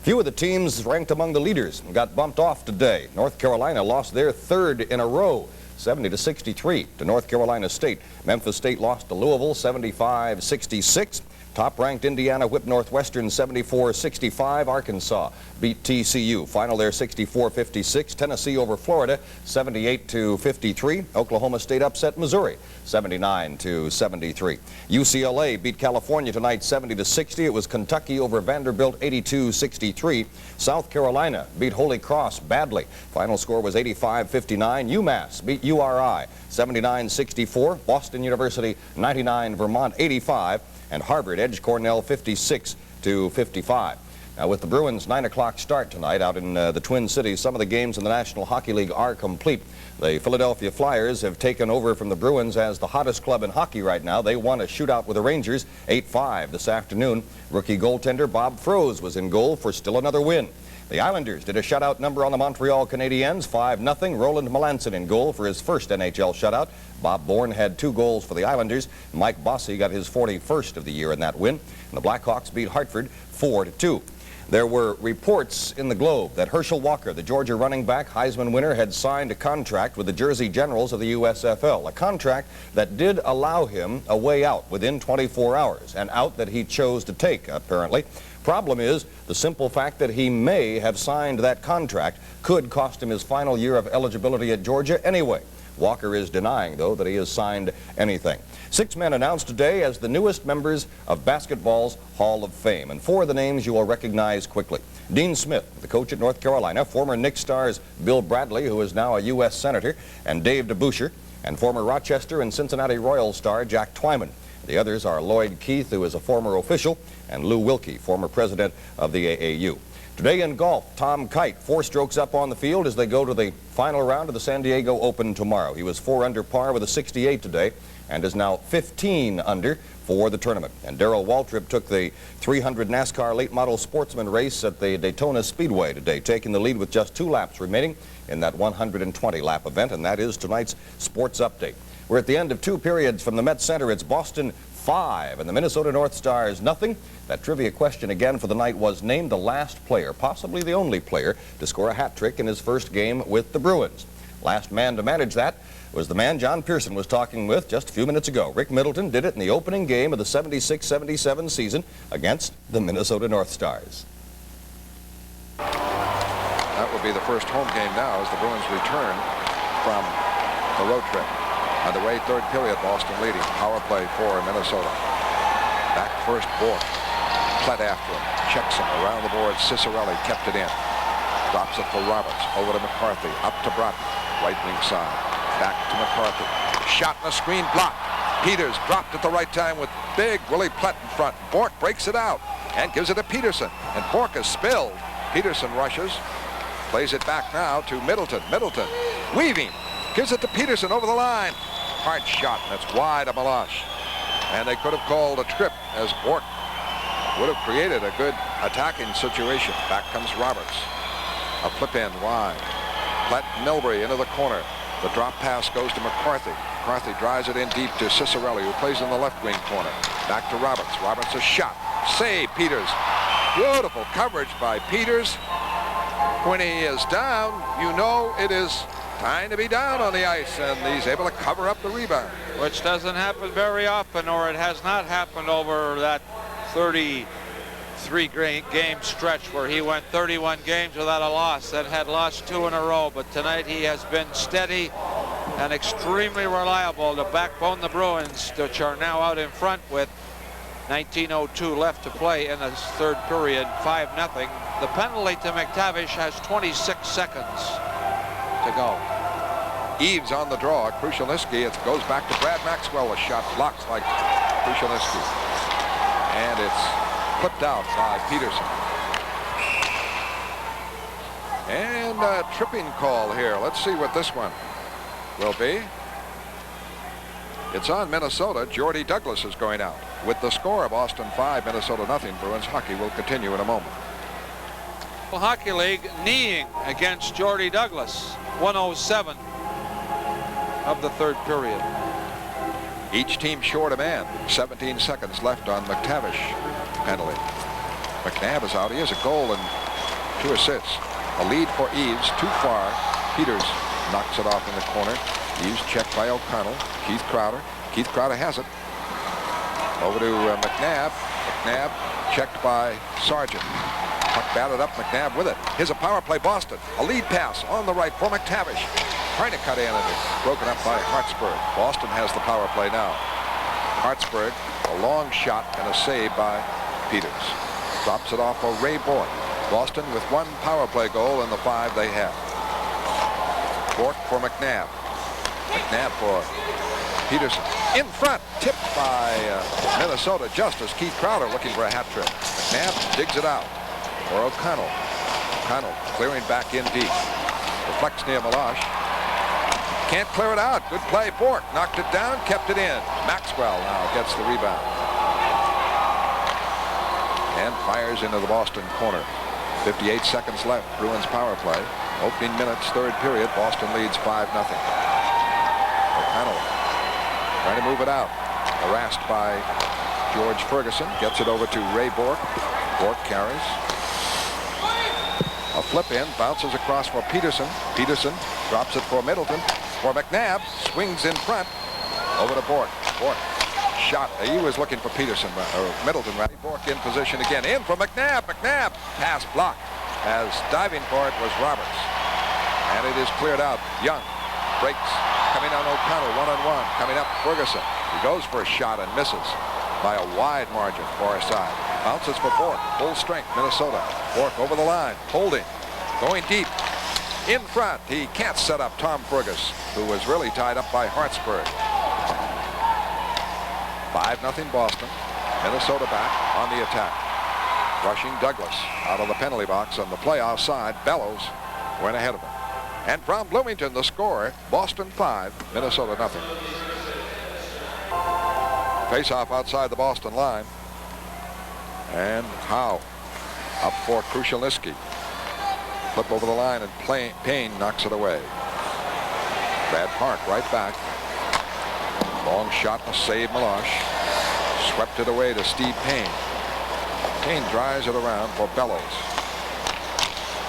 Few of the teams ranked among the leaders got bumped off today. North Carolina lost their third in a row, 70-63 to North Carolina State. Memphis State lost to Louisville 75-66. Top-ranked Indiana whipped Northwestern 74-65. Arkansas beat TCU. Final there 64-56. Tennessee over Florida 78-53. Oklahoma State upset Missouri 79-73. UCLA beat California tonight 70-60. It was Kentucky over Vanderbilt 82-63. South Carolina beat Holy Cross badly. Final score was 85-59. UMass beat URI 79-64. Boston University 99, Vermont 85. And Harvard edged Cornell 56-55. Now, with the Bruins' 9 o'clock start tonight out in the Twin Cities, some of the games in the National Hockey League are complete. The Philadelphia Flyers have taken over from the Bruins as the hottest club in hockey right now. They won a shootout with the Rangers 8-5 this afternoon. Rookie goaltender Bob Froese was in goal for still another win. The Islanders did a shutout number on the Montreal Canadiens, 5-0. Roland Melanson in goal for his first NHL shutout. Bob Bourne had 2 goals for the Islanders. Mike Bossy got his 41st of the year in that win. And the Blackhawks beat Hartford 4-2. There were reports in the Globe that Herschel Walker, the Georgia running back, Heisman winner, had signed a contract with the Jersey Generals of the USFL, a contract that did allow him a way out within 24 hours, an out that he chose to take, apparently. Problem is, the simple fact that he may have signed that contract could cost him his final year of eligibility at Georgia anyway. Walker is denying, though, that he has signed anything. 6 men announced today as the newest members of basketball's Hall of Fame, and 4 of the names you will recognize quickly. Dean Smith, the coach at North Carolina, former Knicks stars Bill Bradley, who is now a U.S. Senator, and Dave DeBusschere, and former Rochester and Cincinnati Royals star Jack Twyman. The others are Lloyd Keith, who is a former official, and Lou Wilkie, former president of the AAU. Today in golf, Tom Kite, 4 strokes up on the field as they go to the final round of the San Diego Open tomorrow. He was 4 under par with a 68 today and is now 15 under for the tournament. And Darrell Waltrip took the 300 NASCAR late model sportsman race at the Daytona Speedway today, taking the lead with just 2 laps remaining in that 120-lap event, and that is tonight's sports update. We're at the end of 2 periods from the Met Center. It's Boston 5 and the Minnesota North Stars nothing. That trivia question again for the night was, name the last player, possibly the only player, to score a hat trick in his first game with the Bruins. Last man to manage that was the man John Pearson was talking with just a few minutes ago. Rick Middleton did it in the opening game of the 76-77 season against the Minnesota North Stars. That will be the first home game now as the Bruins return from the road trip. Underway, 3rd period, Boston leading. Power play for Minnesota. Back first, Bork. Plett after him. Checks him around the board. Cicerelli kept it in. Drops it for Roberts. Over to McCarthy. Up to Broughton. Right wing side. Back to McCarthy. Shot in the screen, blocked. Peters dropped at the right time with big Willie Plett in front. Bork breaks it out and gives it to Peterson. And Bork is spilled. Peterson rushes. Plays it back now to Middleton. Middleton weaving. Gives it to Peterson over the line. Hard shot, and it's wide of Melanson. And they could have called a trip as Bork would have created a good attacking situation. Back comes Roberts. A flip in wide. Plett Milbury into the corner. The drop pass goes to McCarthy. McCarthy drives it in deep to Cicerelli, who plays in the left wing corner. Back to Roberts. Roberts a shot. Save Peters. Beautiful coverage by Peters. When he is down, you know it is time to be down on the ice, and he's able to cover up the rebound. Which doesn't happen very often, or it has not happened over that 33-game stretch where he went 31 games without a loss and had lost 2 in a row. But tonight he has been steady and extremely reliable to backbone the Bruins, which are now out in front with 19:02 left to play in the 3rd period, 5-0. The penalty to McTavish has 26 seconds to go. Eaves on the draw. Krushelnyski. It goes back to Brad Maxwell. A shot blocks like Krushelnyski. And it's clipped out by Peterson. And a tripping call here. Let's see what this one will be. It's on Minnesota. Jordy Douglas is going out. With the score of Boston 5, Minnesota nothing. Bruins hockey will continue in a moment. Hockey League kneeing against Jordy Douglas. 107 of the third period. Each team short a man. 17 seconds left on McTavish penalty. McNabb is out. He has a goal and 2 assists. A lead for Eves. Too far. Peters knocks it off in the corner. Eves checked by O'Connell. Keith Crowder. Keith Crowder has it. Over to McNabb. McNabb checked by Sargent. Puck batted up. McNabb with it. Here's a power play. Boston. A lead pass on the right for McTavish. Trying to cut in and it's broken up by Hartsburg. Boston has the power play now. Hartsburg, a long shot and a save by Peters. Drops it off for Ray Bork. Boston with 1 power play goal in the 5 they have. Bork for McNabb. McNabb for Peterson. In front, tipped by Minnesota just as Keith Crowder looking for a hat trick. McNabb digs it out for O'Connell. O'Connell clearing back in deep. Deflects near Milosh. Can't clear it out. Good play. Bork knocked it down, kept it in. Maxwell now gets the rebound. And fires into the Boston corner. 58 seconds left. Bruins power play. Opening minutes, third period. Boston leads 5-0. O'Connell trying to move it out. Harassed by George Ferguson. Gets it over to Ray Bork. Bork carries. A flip in. Bounces across for Peterson. Peterson drops it for Middleton. For McNabb. Swings in front. Over to Bork. Bork. Shot. He was looking for Peterson. Or Middleton. Bork in position again. In for McNabb. McNabb. Pass blocked. As diving for it was Roberts. And it is cleared out. Young breaks. Coming on O'Connell. 1-on-1. Coming up Ferguson. He goes for a shot and misses by a wide margin. Far side. Bounces for Bork. Full strength. Minnesota. Bork over the line. Holding. Going deep. In front. He can't set up Tom Fergus, who was really tied up by Hartsburg. 5-0 Boston. Minnesota back on the attack. Rushing Douglas out of the penalty box on the play outside. Bellows went ahead of him. And from Bloomington, the score, Boston 5, Minnesota 0. Face-off outside the Boston line. And Howe up for Krushelnyski. Flip over the line and Payne knocks it away. Brad Park right back. Long shot and a save. Milosh swept it away to Steve Payne. Payne drives it around for Bellows.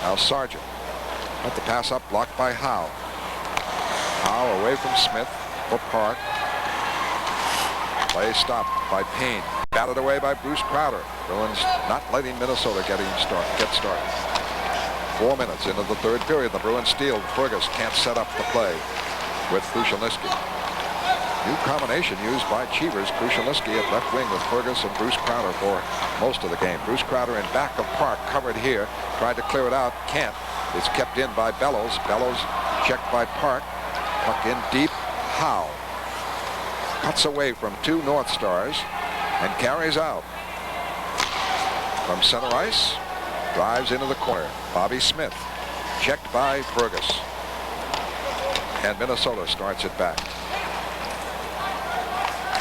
Now Sargent. Let the pass up, blocked by Howe. Howe away from Smith for Park. Play stopped by Payne. Batted away by Bruce Crowder. Bruins not letting Minnesota get started. 4 minutes into the third period. The Bruins steal. Fergus can't set up the play with Krushelnyski. New combination used by Cheevers. Krushelnyski at left wing with Fergus and Bruce Crowder for most of the game. Bruce Crowder in back of Park, covered here. Tried to clear it out. Can't. It's kept in by Bellows. Bellows checked by Park. Puck in deep. Howe cuts away from 2 North Stars and carries out. From center ice. Drives into the corner. Bobby Smith checked by Fergus. And Minnesota starts it back.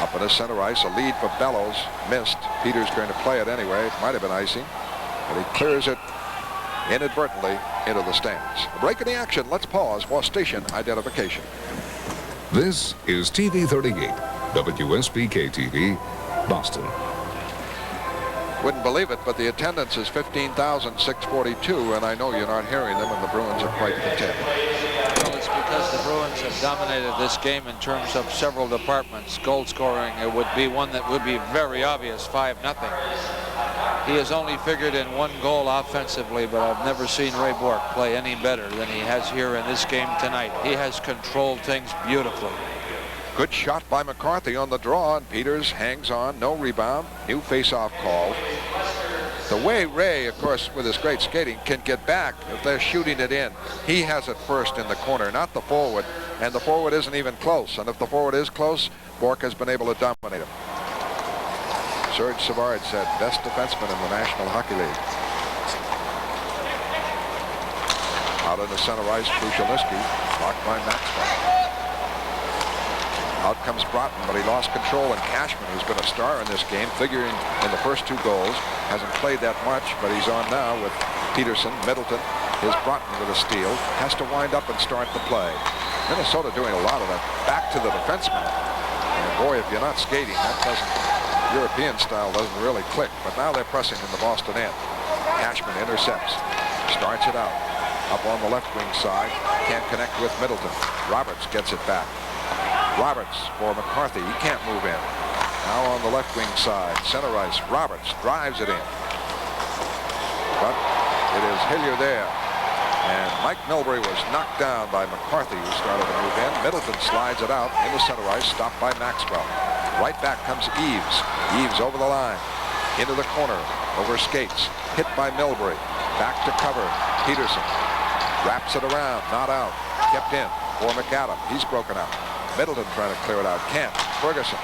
Up in the center ice, a lead for Bellows. Missed. Peters going to play it anyway. It might have been icing. But he clears it inadvertently into the stands. A break in the action. Let's pause for station identification. This is TV 38, WSBK-TV, Boston. Wouldn't believe it, but the attendance is 15,642, and I know you're not hearing them, and the Bruins are quite content. Well, it's because the Bruins have dominated this game in terms of several departments. Goal scoring, it would be one that would be very obvious, 5-0. He has only figured in 1 goal offensively, but I've never seen Ray Bork play any better than he has here in this game tonight. He has controlled things beautifully. Good shot by McCarthy on the draw, and Peters hangs on. No rebound. New face-off call. The way Ray, of course, with his great skating, can get back if they're shooting it in. He has it first in the corner, not the forward. And the forward isn't even close. And if the forward is close, Bork has been able to dominate him. Serge Savard said, best defenseman in the National Hockey League. Out in the center ice, Krushelnyski, blocked by Maxwell. Out comes Broughton, but he lost control, and Cashman, who's been a star in this game, figuring in the first 2 goals, hasn't played that much, but he's on now with Peterson, Middleton. Here's Broughton with a steal. Has to wind up and start the play. Minnesota doing a lot of that back to the defenseman. And boy, if you're not skating, that doesn't, European style doesn't really click. But now they're pressing in the Boston end. Cashman intercepts. Starts it out. Up on the left wing side. Can't connect with Middleton. Roberts gets it back. Roberts for McCarthy. He can't move in. Now on the left wing side. Center ice. Roberts drives it in. But it is Hillier there. And Mike Milbury was knocked down by McCarthy, who started to move in. Middleton slides it out into center ice, stopped by Maxwell. Right back comes Eves. Eves over the line. Into the corner. Over skates. Hit by Milbury. Back to cover. Peterson. Wraps it around. Not out. Kept in for McAdam. He's broken out. Middleton trying to clear it out. Can't. Ferguson.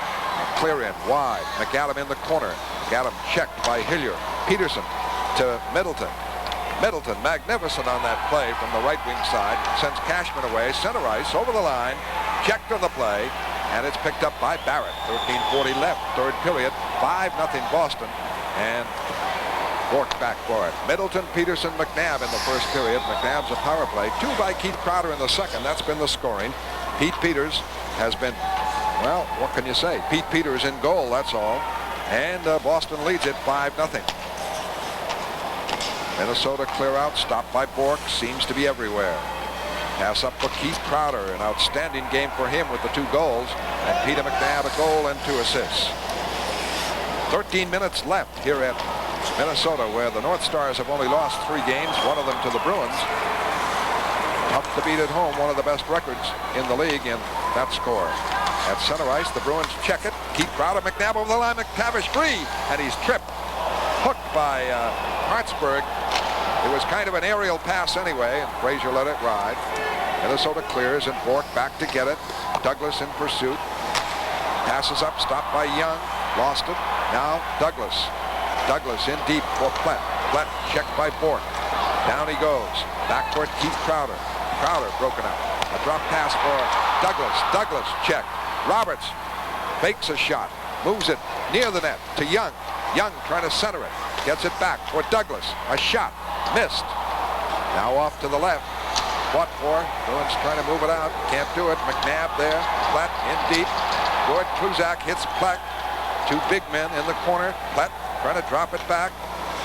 Clear in. Wide. McAdam in the corner. McAdam checked by Hillier. Peterson to Middleton. Middleton, magnificent on that play from the right wing side. Sends Cashman away. Center ice, over the line. Checked on the play. And it's picked up by Barrett. 13:40 left, third period. 5-0 Boston. And Bork back for it. Middleton, Peterson, McNabb in the first period. McNabb's a power play. 2 by Keith Crowder in the second. That's been the scoring. Pete Peters has been, well, what can you say? Pete Peters in goal, that's all. And Boston leads it 5-0. Minnesota clear out, stopped by Bork, seems to be everywhere. Pass up for Keith Crowder, an outstanding game for him with the 2 goals. And Peter McNabb a goal and 2 assists. 13 minutes left here at Minnesota, where the North Stars have only lost 3 games, one of them to the Bruins. Tough to beat at home, one of the best records in the league in that score. At center ice, the Bruins check it. Keith Crowder, McNabb over the line, McTavish free, and he's tripped. Hooked by Hartsburg. It was kind of an aerial pass anyway, and Frazier let it ride. Minnesota clears, and Bork back to get it. Douglas in pursuit. Passes up, stopped by Young. Lost it. Now Douglas. Douglas in deep for Plett. Plett checked by Bork. Down he goes. Back toward Keith Crowder. Crowder broken up. A drop pass for Douglas. Douglas checked. Roberts fakes a shot. Moves it near the net to Young. Young trying to center it. Gets it back for Douglas. A shot. Missed. Now off to the left. Fought for. Bruins trying to move it out. Can't do it. McNabb there. Plett in deep. Gord Kluzak hits Plett. 2 big men in the corner. Plett trying to drop it back.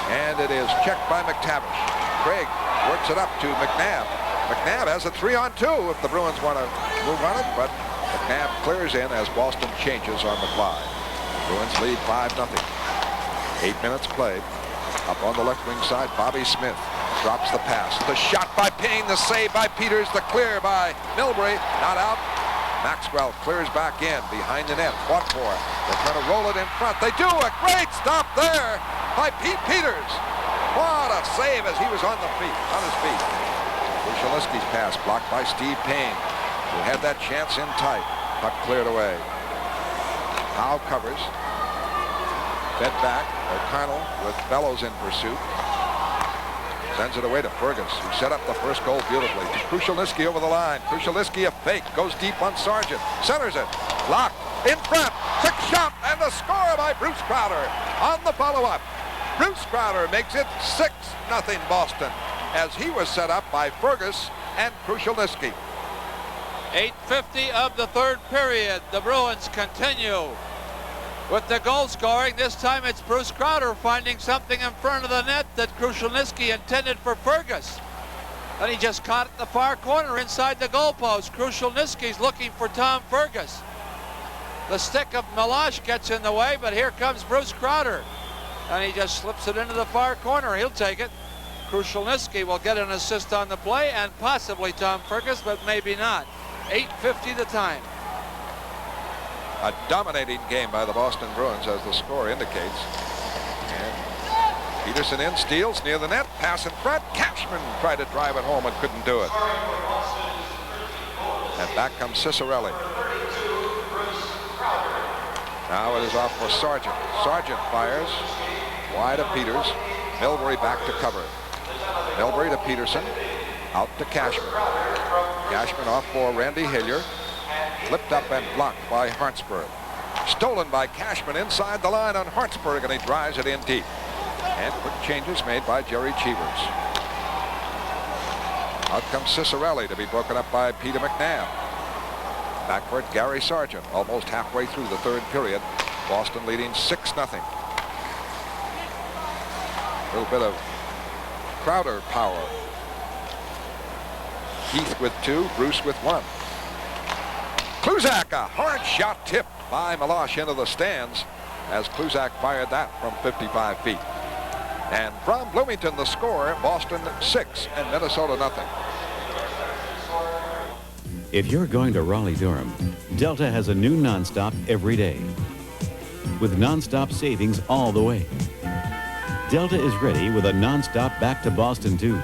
And it is checked by McTavish. Craig works it up to McNabb. McNabb has a 3-on-2 if the Bruins want to move on it. But McNabb clears in as Boston changes on the fly. Bruins lead 5-0. 8 minutes played. Up on the left wing side, Bobby Smith drops the pass. The shot by Payne, the save by Peters, the clear by Milbury. Not out. Maxwell clears back in behind the net. Fought for it. They're trying to roll it in front. They do a great stop there by Pete Peters. What a save as he was on his feet. Kuchelinski's pass blocked by Steve Payne, who had that chance in tight. Puck cleared away. Howe covers. Fed back. O'Connell with Bellows in pursuit. Sends it away to Fergus, who set up the first goal beautifully. Kuchelinski over the line. Kuchelinski a fake. Goes deep on Sargent. Centers it. Locked. In front. 6 shot. And the score by Bruce Crowder. On the follow-up. Bruce Crowder makes it 6-0 Boston, as he was set up by Fergus and Kuchelinski. 8:50 of the third period. The Bruins continue with the goal scoring. This time it's Bruce Crowder finding something in front of the net that Kuchelinski intended for Fergus. And he just caught it in the far corner inside the goalpost. Kuchelinski's looking for Tom Fergus. The stick of Milosh gets in the way, but here comes Bruce Crowder. And he just slips it into the far corner. He'll take it. Kuchelinski will get an assist on the play, and possibly Tom Fergus, but maybe not. 8:50 the time. A dominating game by the Boston Bruins, as the score indicates. And Peterson in, steals near the net, pass in front. Cashman tried to drive it home and couldn't do it. And back comes Cicerelli. Now it is off for Sargent. Sargent fires wide of Peters. Milbury back to cover. Milbury to Peterson. Out to Cashman. Cashman off for Randy Hillier. Flipped up and blocked by Hartsburg. Stolen by Cashman inside the line on Hartsburg, and he drives it in deep. And quick changes made by Jerry Cheevers. Out comes Cicerelli to be broken up by Peter McNabb. Backward, Gary Sargent, almost halfway through the third period. Boston leading 6-0. A little bit of Crowder power. Heath with 2, Bruce with 1. Kluzak, a hard shot tipped by Milosh into the stands as Kluzak fired that from 55 feet. And from Bloomington, the score, Boston 6 and Minnesota nothing. If you're going to Raleigh-Durham, Delta has a new nonstop every day with nonstop savings all the way. Delta is ready with a nonstop back to Boston, too.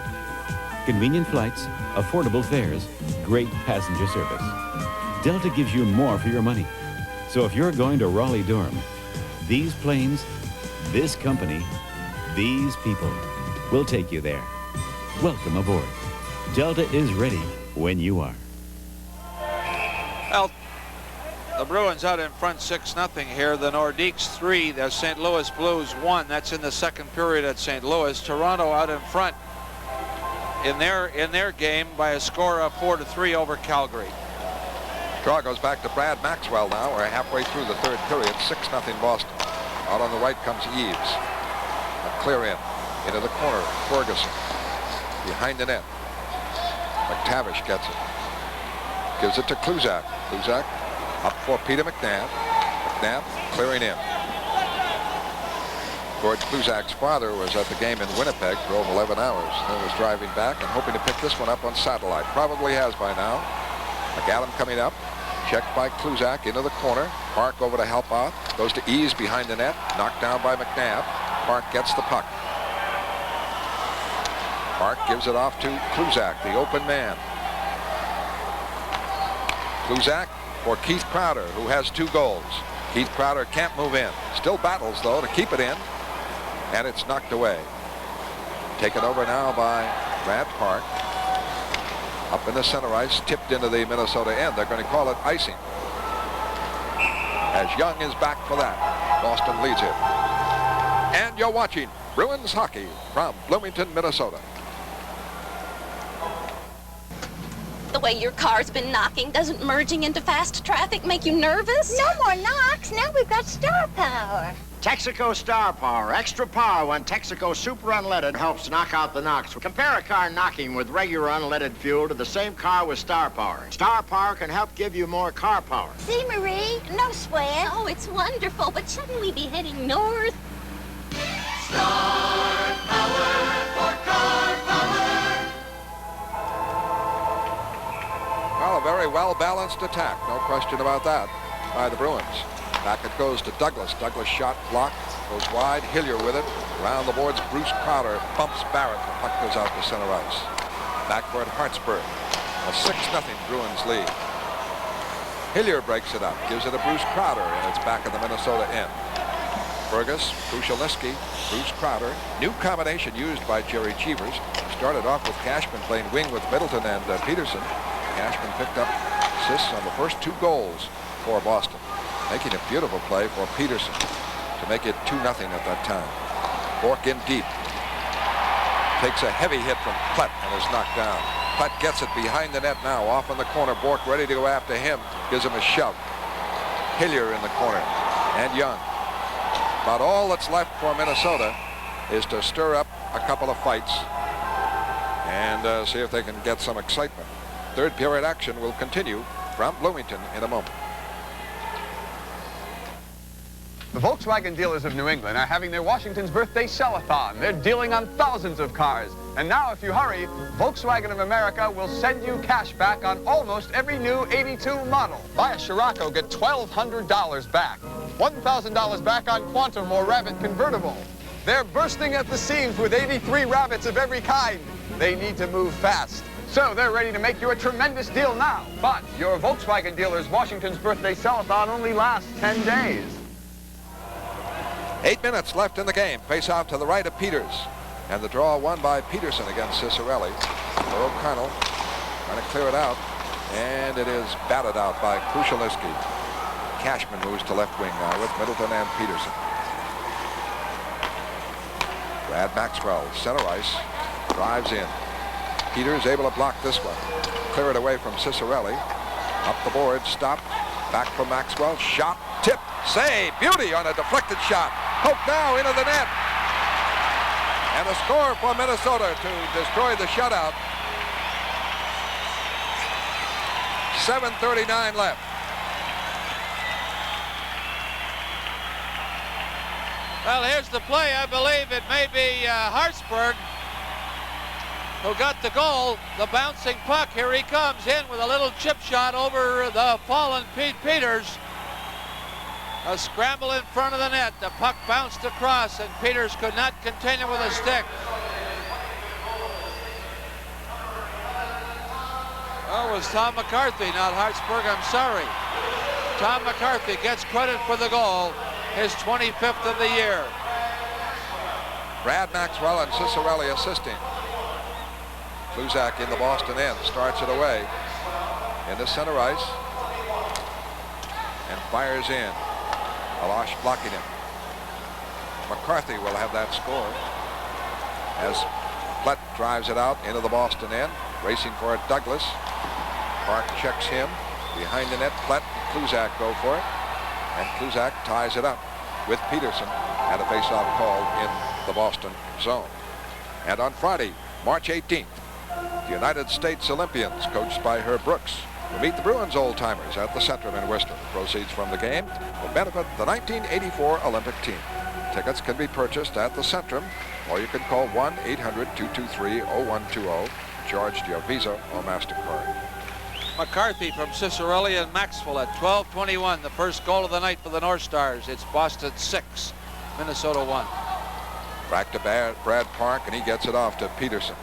Convenient flights, affordable fares, great passenger service. Delta gives you more for your money. So if you're going to Raleigh-Durham, these planes, this company, these people will take you there. Welcome aboard. Delta is ready when you are. Well, the Bruins out in front 6-0 here. The Nordiques 3, the St. Louis Blues 1. That's in the second period at St. Louis. Toronto out in front in their game by a score of 4-3 over Calgary. Draw goes back to Brad Maxwell now. We're halfway through the third period. 6-0 Boston. Out on the right comes Eaves. A clear in. Into the corner. Ferguson. Behind the net. McTavish gets it. Gives it to Kluzak. Kluzak up for Peter McNabb. McNabb clearing in. George Kluzak's father was at the game in Winnipeg, drove 11 hours, then was driving back and hoping to pick this one up on satellite. Probably has by now. McAllen coming up. Checked by Kluzak into the corner. Park over to help out. Goes to Ease behind the net. Knocked down by McNabb. Park gets the puck. Park gives it off to Kluzak, the open man. Kluzak for Keith Crowder, who has 2 goals. Keith Crowder can't move in. Still battles, though, to keep it in. And it's knocked away. Taken over now by Brad Park. Up in the center ice, tipped into the Minnesota end. They're going to call it icing. As Young is back for that. Boston leads it. And you're watching Bruins hockey from Bloomington, Minnesota. The way your car's been knocking, doesn't merging into fast traffic make you nervous? No more knocks. Now we've got star power. Texaco Star Power. Extra power when Texaco Super Unleaded helps knock out the knocks. Compare a car knocking with regular unleaded fuel to the same car with Star Power. Star Power can help give you more car power. See, Marie? No sweat. Oh, it's wonderful, but shouldn't we be heading north? Star Power for car power. Well, a very well-balanced attack. No question about that by the Bruins. Back it goes to Douglas. Douglas shot blocked. Goes wide. Hillier with it. Around the boards, Bruce Crowder bumps Barrett. The puck goes out to center ice. Backward, Hartsburg. A 6-0 Bruins lead. Hillier breaks it up. Gives it to Bruce Crowder, and it's back in the Minnesota end. Fergus, Krushelnyski, Bruce Crowder. New combination used by Jerry Cheevers. Started off with Cashman playing wing with Middleton and Peterson. Cashman picked up assists on the first 2 goals for Boston. Making a beautiful play for Peterson to make it 2-0 at that time. Bork in deep. Takes a heavy hit from Platt and is knocked down. Platt gets it behind the net now. Off in the corner. Bork ready to go after him. Gives him a shove. Hillier in the corner. And Young. About all that's left for Minnesota is to stir up a couple of fights and see if they can get some excitement. Third period action will continue from Bloomington in a moment. The Volkswagen dealers of New England are having their Washington's Birthday Sell-a-thon. They're dealing on thousands of cars. And now, if you hurry, Volkswagen of America will send you cash back on almost every new 82 model. Buy a Scirocco, get $1,200 back. $1,000 back on Quantum or Rabbit convertible. They're bursting at the seams with 83 Rabbits of every kind. They need to move fast. So they're ready to make you a tremendous deal now. But your Volkswagen dealer's Washington's Birthday Sell-a-thon only lasts 10 days. 8 minutes left in the game. Face off to the right of Peters. And the draw won by Peterson against Cicerelli. For O'Connell trying to clear it out. And it is batted out by Krushelnyski. Cashman moves to left wing now with Middleton and Peterson. Brad Maxwell, center ice, drives in. Peters able to block this one. Clear it away from Cicerelli. Up the board, stop. Back from Maxwell. Shot, tip, save. Beauty on a deflected shot. Poke now into the net. And a score for Minnesota to destroy the shutout. 7:39 left. Well, here's the play. I believe it may be Hartsburg who got the goal. The bouncing puck. Here he comes in with a little chip shot over the fallen Pete Peters. A scramble in front of the net. The puck bounced across, and Peters could not continue with a stick. Oh, it was Tom McCarthy, not Hartsburg. I'm sorry. Tom McCarthy gets credit for the goal. His 25th of the year. Brad Maxwell and Cicerelli assisting. Kluzak in the Boston end starts it away into center ice and fires in. Alash blocking him. McCarthy will have that score as Plett drives it out into the Boston end. Racing for it, Douglas. Park checks him behind the net. Plett and Kluzak go for it. And Kluzak ties it up with Peterson at a faceoff call in the Boston zone. And on Friday, March 18th, the United States Olympians, coached by Herb Brooks, will meet the Bruins old-timers at the Centrum in Worcester. The proceeds from the game will benefit the 1984 Olympic team. Tickets can be purchased at the Centrum, or you can call 1-800-223-0120, charged your Visa or MasterCard. McCarthy from Cicerelli and Maxwell at 12:21. The first goal of the night for the North Stars. It's Boston 6, Minnesota 1. Back to Brad Park, and he gets it off to Peterson.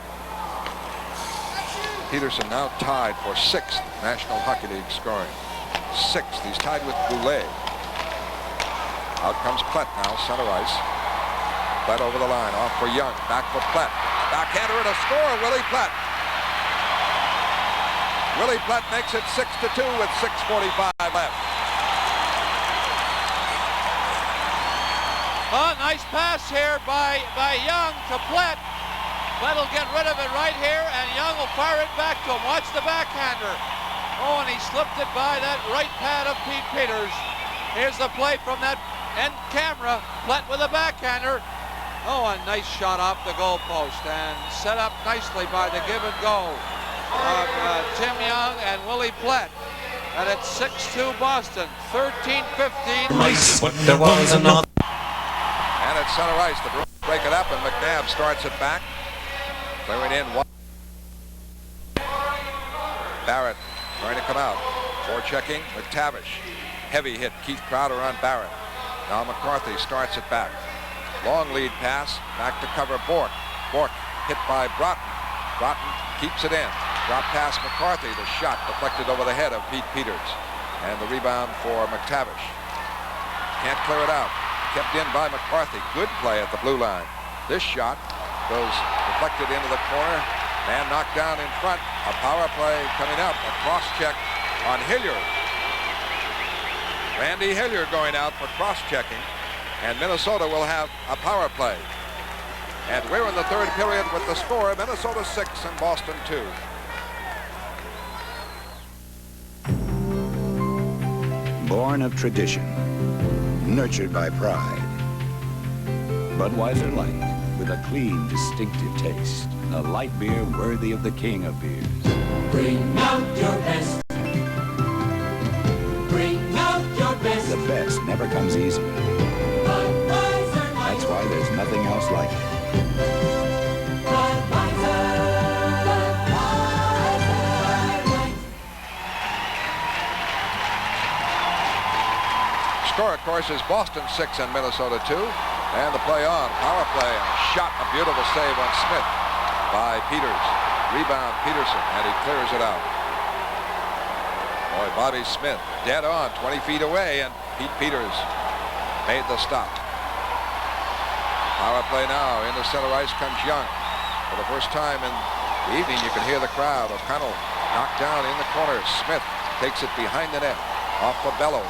Peterson now tied for 6th National Hockey League scoring. 6th. He's tied with Goulet. Out comes Plett now, center ice. Plett over the line, off for Young. Back for Plett. Backhander and a score, Willie Plett. Willie Plett makes it 6-2 with 6:45 left. Oh, nice pass here by Young to Plett. Plett will get rid of it right here, and Young will fire it back to him. Watch the backhander. Oh, and he slipped it by that right pad of Pete Peters. Here's the play from that end camera. Plett with a backhander. Oh, a nice shot off the goalpost and set up nicely by the give and go of Tim Young and Willie Plett. And it's 6-2 Boston, 13-15. There was another. And at center ice, the Bruins break it up, and McNabb starts it back. Clearing in. Barrett trying to come out. Forechecking, McTavish. Heavy hit, Keith Crowder on Barrett. Now McCarthy starts it back. Long lead pass, back to cover Bork. Bork hit by Broughton. Broughton keeps it in. Drop pass McCarthy. The shot deflected over the head of Pete Peters. And the rebound for McTavish. Can't clear it out. Kept in by McCarthy. Good play at the blue line. This shot goes deflected into the corner. Man knocked down in front. A power play coming up. A cross check on Hilliard. Randy Hilliard going out for cross checking. And Minnesota will have a power play. And we're in the third period with the score, Minnesota 6 and Boston 2. Born of tradition, nurtured by pride. Budweiser Light, with a clean, distinctive taste. A light beer worthy of the king of beers. Bring out your best. Bring out your best. The best never comes easy. Budweiser Light. That's why there's nothing else like it. Score, of course, is Boston 6 and Minnesota 2. And the play on. Power play. And a shot. A beautiful save on Smith by Peters. Rebound Peterson. And he clears it out. Boy, Bobby Smith dead on. 20 feet away. And Pete Peters made the stop. Power play now. Into center ice comes Young. For the first time in the evening, you can hear the crowd. O'Connell knocked down in the corner. Smith takes it behind the net. Off for Bellows.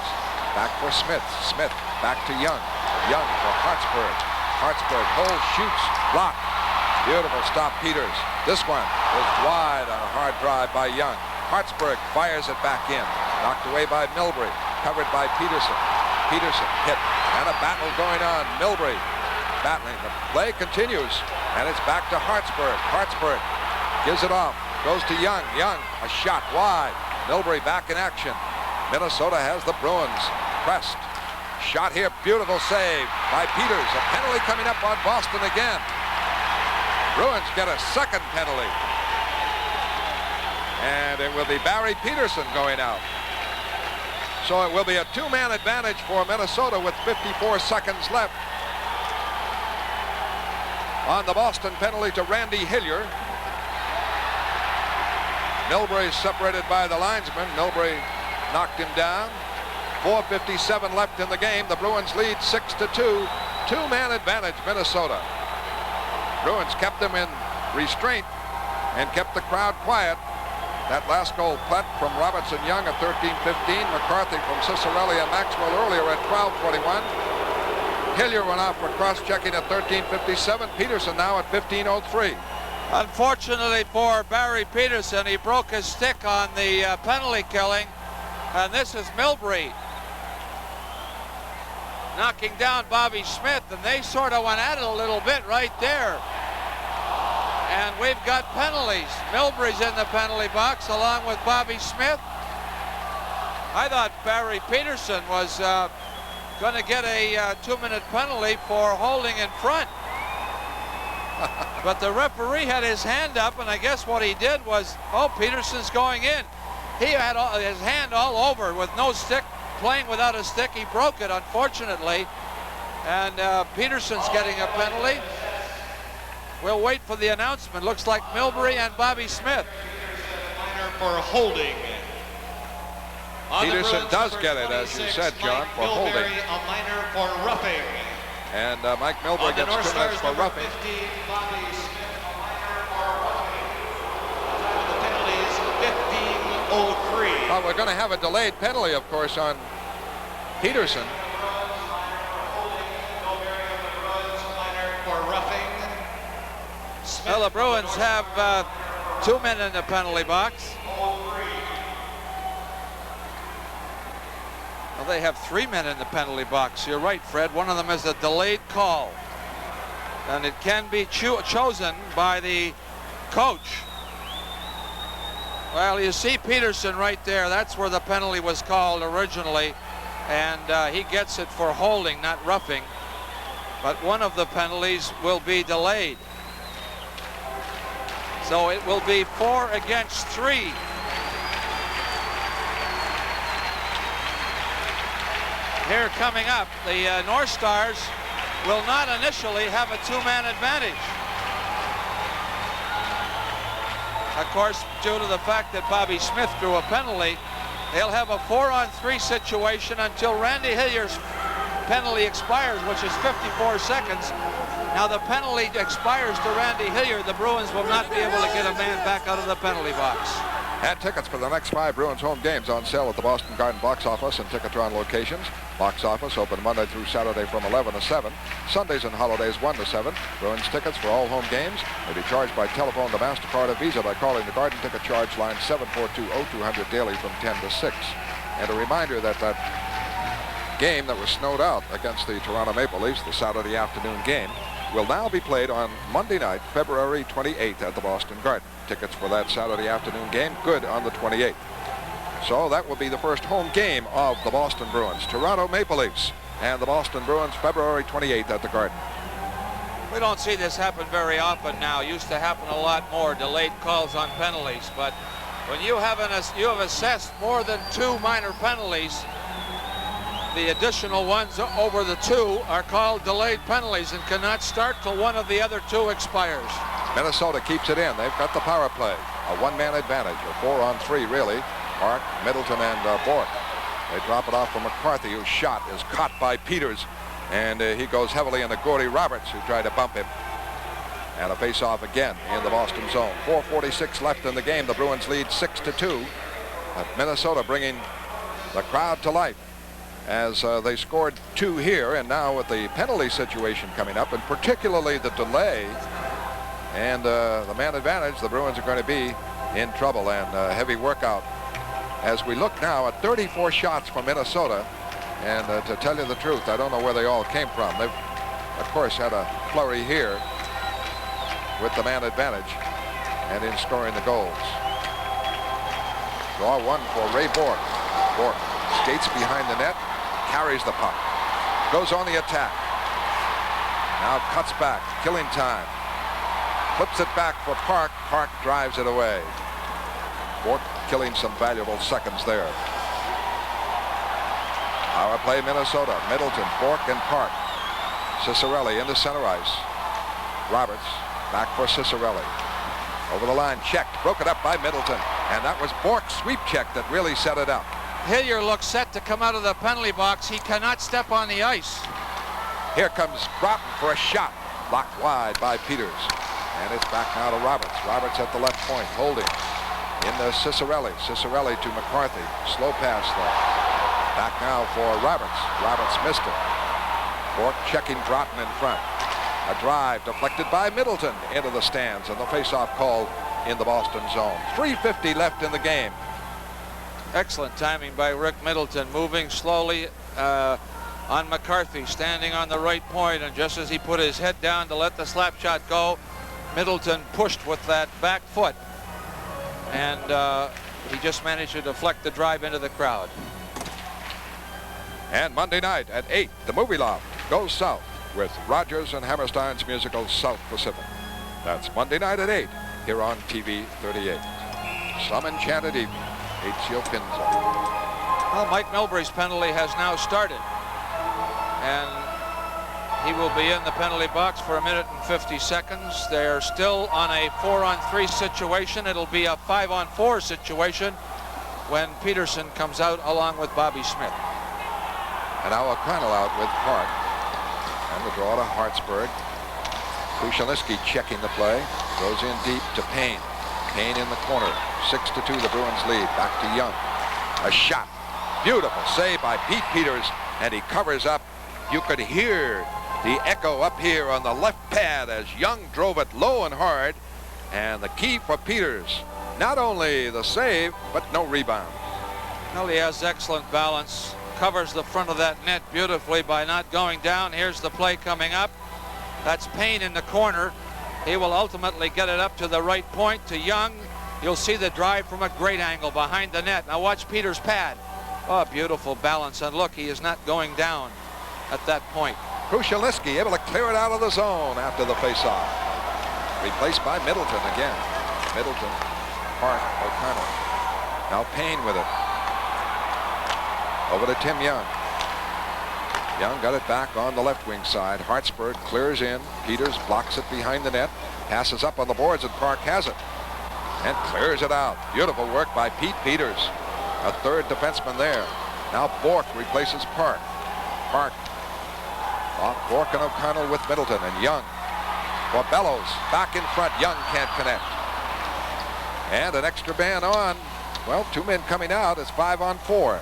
Back for Smith. Smith back to Young. Young for Hartsburg. Hartsburg holds, shoots, blocked. Beautiful stop, Peters. This one is wide on a hard drive by Young. Hartsburg fires it back in. Knocked away by Milbury. Covered by Peterson. Peterson hit. And a battle going on. Milbury battling. The play continues. And it's back to Hartsburg. Hartsburg gives it off. Goes to Young. Young, a shot wide. Milbury back in action. Minnesota has the Bruins pressed. Shot here. Beautiful save by Peters. A penalty coming up on Boston again. Bruins get a second penalty. And it will be Barry Peterson going out. So it will be a two-man advantage for Minnesota with 54 seconds left. On the Boston penalty to Randy Hillier. Milbury separated by the linesman. Milbury knocked him down. 4:57 left in the game. The Bruins lead 6-2. Two-man advantage, Minnesota. Bruins kept them in restraint and kept the crowd quiet. That last goal, Platt from Robertson Young at 13:15. McCarthy from Cicerelli and Maxwell earlier at 12:21. Hillier went off for cross-checking at 13:57. Peterson now at 15:03. Unfortunately for Barry Peterson, he broke his stick on the penalty killing. And this is Milbury knocking down Bobby Smith, and they sort of went at it a little bit right there. And we've got penalties. Milbury's in the penalty box along with Bobby Smith. I thought Barry Peterson was going to get a 2-minute penalty for holding in front. But the referee had his hand up, and I guess what he did was, oh, Peterson's going in. He had his hand all over with no stick, playing without a stick. He broke it, unfortunately. And Peterson's getting a penalty. We'll wait for the announcement. Looks like Milbury and Bobby Smith. For holding. Peterson does get it, as you said, John, for holding. A minor for roughing. And Mike Milbury gets 2 minutes for roughing. 15, Bobby Smith, a minor for roughing. The penalties 15:03. Well, we're going to have a delayed penalty, of course, on Peterson. Well, the Bruins have 2 men in the penalty box. Well, they have 3 men in the penalty box. You're right, Fred. One of them is a delayed call. And it can be chosen by the coach. Well, you see Peterson right there. That's where the penalty was called originally. And he gets it for holding, not roughing. But one of the penalties will be delayed. So it will be 4 against 3. Here coming up, the North Stars will not initially have a 2-man advantage. Of course, due to the fact that Bobby Smith drew a penalty, they'll have a 4-on-3 situation until Randy Hillier's penalty expires, which is 54 seconds. Now the penalty expires to Randy Hillier. The Bruins will not be able to get a man back out of the penalty box. And tickets for the next 5 Bruins home games on sale at the Boston Garden box office and Ticketron locations. Box office open Monday through Saturday from 11 to 7. Sundays and holidays 1 to 7. Bruins tickets for all home games may be charged by telephone to MasterCard or Visa by calling the Garden ticket charge line 742-0200 daily from 10 to 6. And a reminder that that game that was snowed out against the Toronto Maple Leafs, the Saturday afternoon game, will now be played on Monday night, February 28th at the Boston Garden. Tickets for that Saturday afternoon game good on the 28th. So that will be the first home game of the Boston Bruins. Toronto Maple Leafs and the Boston Bruins, February 28th at the Garden. We don't see this happen very often now. Used to happen a lot more, delayed calls on penalties. But when you have assessed more than 2 minor penalties, the additional ones over the 2 are called delayed penalties and cannot start till one of the other 2 expires. Minnesota keeps it in. They've got the power play. A 1-man advantage, a 4-on-3 really. Park, Middleton, and Bork. They drop it off for McCarthy, whose shot is caught by Peters. And he goes heavily into Gordy Roberts, who tried to bump him. And a face-off again in the Boston zone. 4:46 left in the game. The Bruins lead 6-2. But Minnesota bringing the crowd to life as they scored 2 here, and now with the penalty situation coming up, and particularly the delay and the man advantage, the Bruins are going to be in trouble, and heavy workout. As we look now at 34 shots from Minnesota, and to tell you the truth, I don't know where they all came from. They've, of course, had a flurry here with the man advantage and in scoring the goals. Draw one for Ray Bourque. Bourque skates behind the net, carries the puck, goes on the attack. Now cuts back, killing time. Flips it back for Park. Park drives it away. Bourque killing some valuable seconds there. Power play Minnesota. Middleton, Bourque, and Park. Cicerelli into center ice. Roberts back for Cicerelli. Over the line, checked, broken up by Middleton. And that was Bourque's sweep check that really set it up. Hillier looks set to come out of the penalty box. He cannot step on the ice. Here comes Broughton for a shot. Blocked wide by Peters. And it's back now to Roberts. Roberts at the left point, holding. In the Cicerelli. Cicerelli to McCarthy. Slow pass though. Back now for Roberts. Roberts missed it. Bourque checking Broughton in front. A drive deflected by Middleton into the stands, and the faceoff called in the Boston zone. 3:50 left in the game. Excellent timing by Rick Middleton, moving slowly on McCarthy, standing on the right point, and just as he put his head down to let the slap shot go, Middleton pushed with that back foot, and he just managed to deflect the drive into the crowd. And Monday night at 8, the Movie Loft goes south with Rodgers and Hammerstein's musical South Pacific. That's Monday night at 8 here on TV 38. Some enchanted evening. Ezio Pinzo. Well, Mike Milbury's penalty has now started, and he will be in the penalty box for 1 minute and 50 seconds. They're still on a 4-on-3 situation. It'll be a 5-on-4 situation when Peterson comes out along with Bobby Smith. And now O'Connell out with Park. And the draw to Hartsburg. Krushelnyski checking the play. Goes in deep to Payne. Payne in the corner. 6-2 the Bruins lead. Back to Young. A shot. Beautiful save by Pete Peters. And he covers up. You could hear the echo up here on the left pad as Young drove it low and hard. And the key for Peters, not only the save, but no rebound. Well, he has excellent balance. Covers the front of that net beautifully by not going down. Here's the play coming up. That's Payne in the corner. He will ultimately get it up to the right point to Young. You'll see the drive from a great angle behind the net. Now watch Peters' pad. Oh, beautiful balance. And look, he is not going down at that point. Krushelnyski able to clear it out of the zone after the faceoff. Replaced by Middleton again. Middleton, Park, O'Connell. Now Payne with it. Over to Tim Young. Young got it back on the left wing side. Hartsburg clears in. Peters blocks it behind the net. Passes up on the boards and Park has it. And clears it out. Beautiful work by Pete Peters. A third defenseman there. Now Bourque replaces Park. Park off Bourque and O'Connell with Middleton and Young. For Bellows. Back in front. Young can't connect. And an extra man on. Well, 2 men coming out. It's 5-on-4.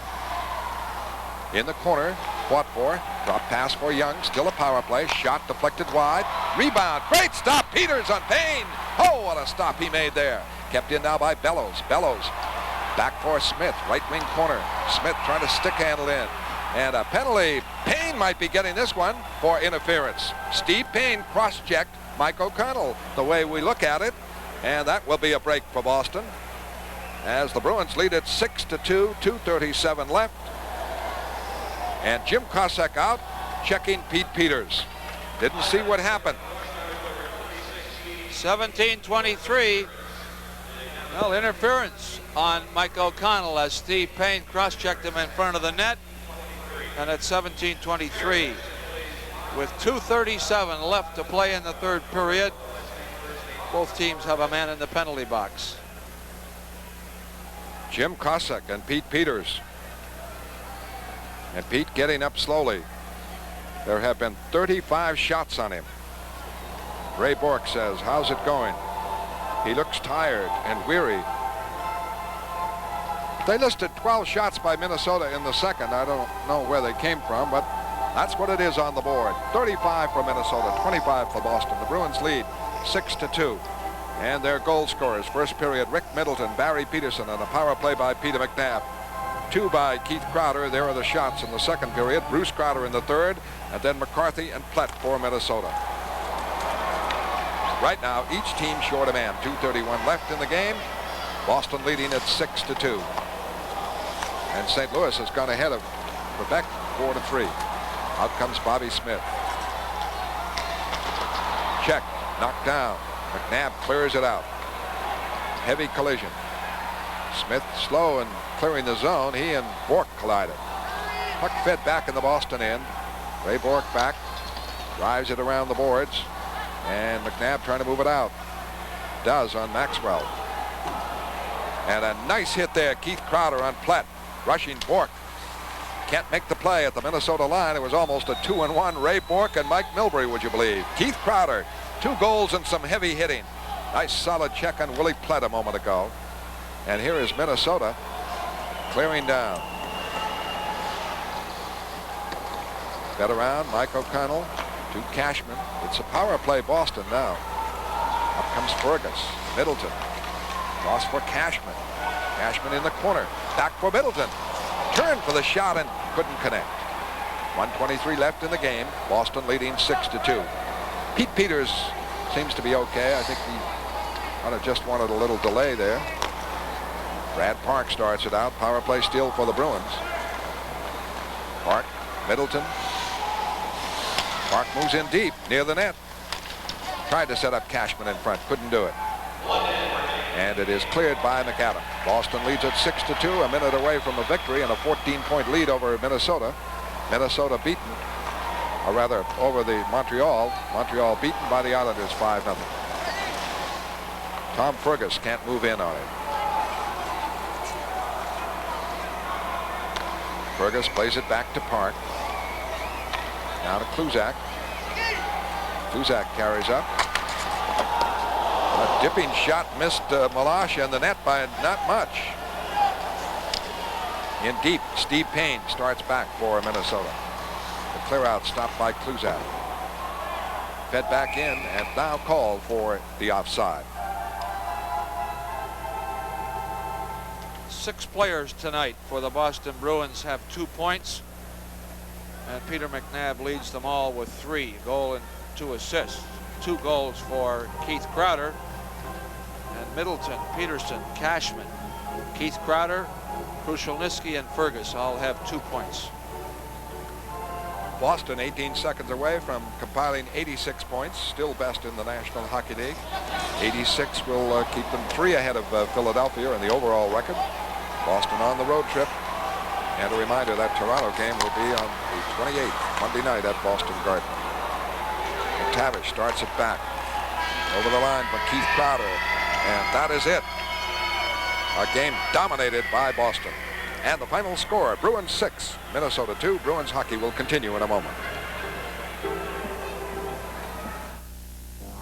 In the corner, fought for, drop pass for Young, still a power play, shot deflected wide, rebound, great stop, Peters on Payne. Oh, what a stop he made there. Kept in now by Bellows. Bellows back for Smith, right wing corner. Smith trying to stick handle in. And a penalty. Payne might be getting this one for interference. Steve Payne cross-checked Mike O'Connell, the way we look at it. And that will be a break for Boston. As the Bruins lead it 6-2, 2:37 left. And Jim Kosek out, checking Pete Peters. Didn't see what happened. 17:23. Well, interference on Mike O'Connell as Steve Payne cross-checked him in front of the net. And at 17:23, with 2:37 left to play in the third period, both teams have a man in the penalty box. Jim Kosek and Pete Peters. And Pete getting up slowly. There have been 35 shots on him. Ray Bourque says, how's it going? He looks tired and weary. They listed 12 shots by Minnesota in the second. I don't know where they came from, but that's what it is on the board. 35 for Minnesota, 25 for Boston. The Bruins lead 6-2. And their goal scorers, first period, Rick Middleton, Barry Peterson, and a power play by Peter McNabb. 2 by Keith Crowder. There are the shots in the second period. Bruce Crowder in the third, and then McCarthy and Plett for Minnesota. Right now, each team short a man. 2:31 left in the game. Boston leading at 6-2. And St. Louis has gone ahead of Quebec 4-3. Out comes Bobby Smith. Check, knocked down. McNabb clears it out. Heavy collision. Smith slow and clearing the zone. He and Bork collided. Puck fed back in the Boston end. Ray Bork back. Drives it around the boards. And McNabb trying to move it out. Does on Maxwell. And a nice hit there. Keith Crowder on Plett. Rushing Bork. Can't make the play at the Minnesota line. It was almost a 2-1. Ray Bork and Mike Milbury, would you believe? Keith Crowder. 2 goals and some heavy hitting. Nice solid check on Willie Plett a moment ago. And here is Minnesota clearing down. Fed around, Mike O'Connell to Cashman. It's a power play Boston now. Up comes Fergus. Middleton. Cross for Cashman. Cashman in the corner. Back for Middleton. Turned for the shot and couldn't connect. 1:23 left in the game. Boston leading 6-2. Pete Peters seems to be okay. I think he might have just wanted a little delay there. Brad Park starts it out. Power play steal for the Bruins. Park, Middleton. Park moves in deep near the net. Tried to set up Cashman in front. Couldn't do it. And it is cleared by McAdam. Boston leads at 6-2. A minute away from a victory and a 14-point lead over Minnesota. Minnesota beaten. Or rather, over the Montreal. Montreal beaten by the Islanders 5-0. Tom Fergus can't move in on it. Fergus plays it back to Park. Now to Kluzak. Kluzak carries up. A dipping shot missed Malash and the net by not much. In deep, Steve Payne starts back for Minnesota. The clear out stopped by Kluzak. Fed back in and now called for the offside. 6 players tonight for the Boston Bruins have 2 points. And Peter McNabb leads them all with 3, a goal and 2 assists. 2 goals for Keith Crowder. And Middleton, Peterson, Cashman, Keith Crowder, Krushelnyski, and Fergus all have 2 points. Boston 18 seconds away from compiling 86 points, still best in the National Hockey League. 86 will keep them 3 ahead of Philadelphia in the overall record. Boston on the road trip. And a reminder that Toronto game will be on the 28th, Monday night at Boston Garden. McTavish starts it back. Over the line for Keith Crowder. And that is it. A game dominated by Boston. And the final score, Bruins 6, Minnesota 2. Bruins hockey will continue in a moment.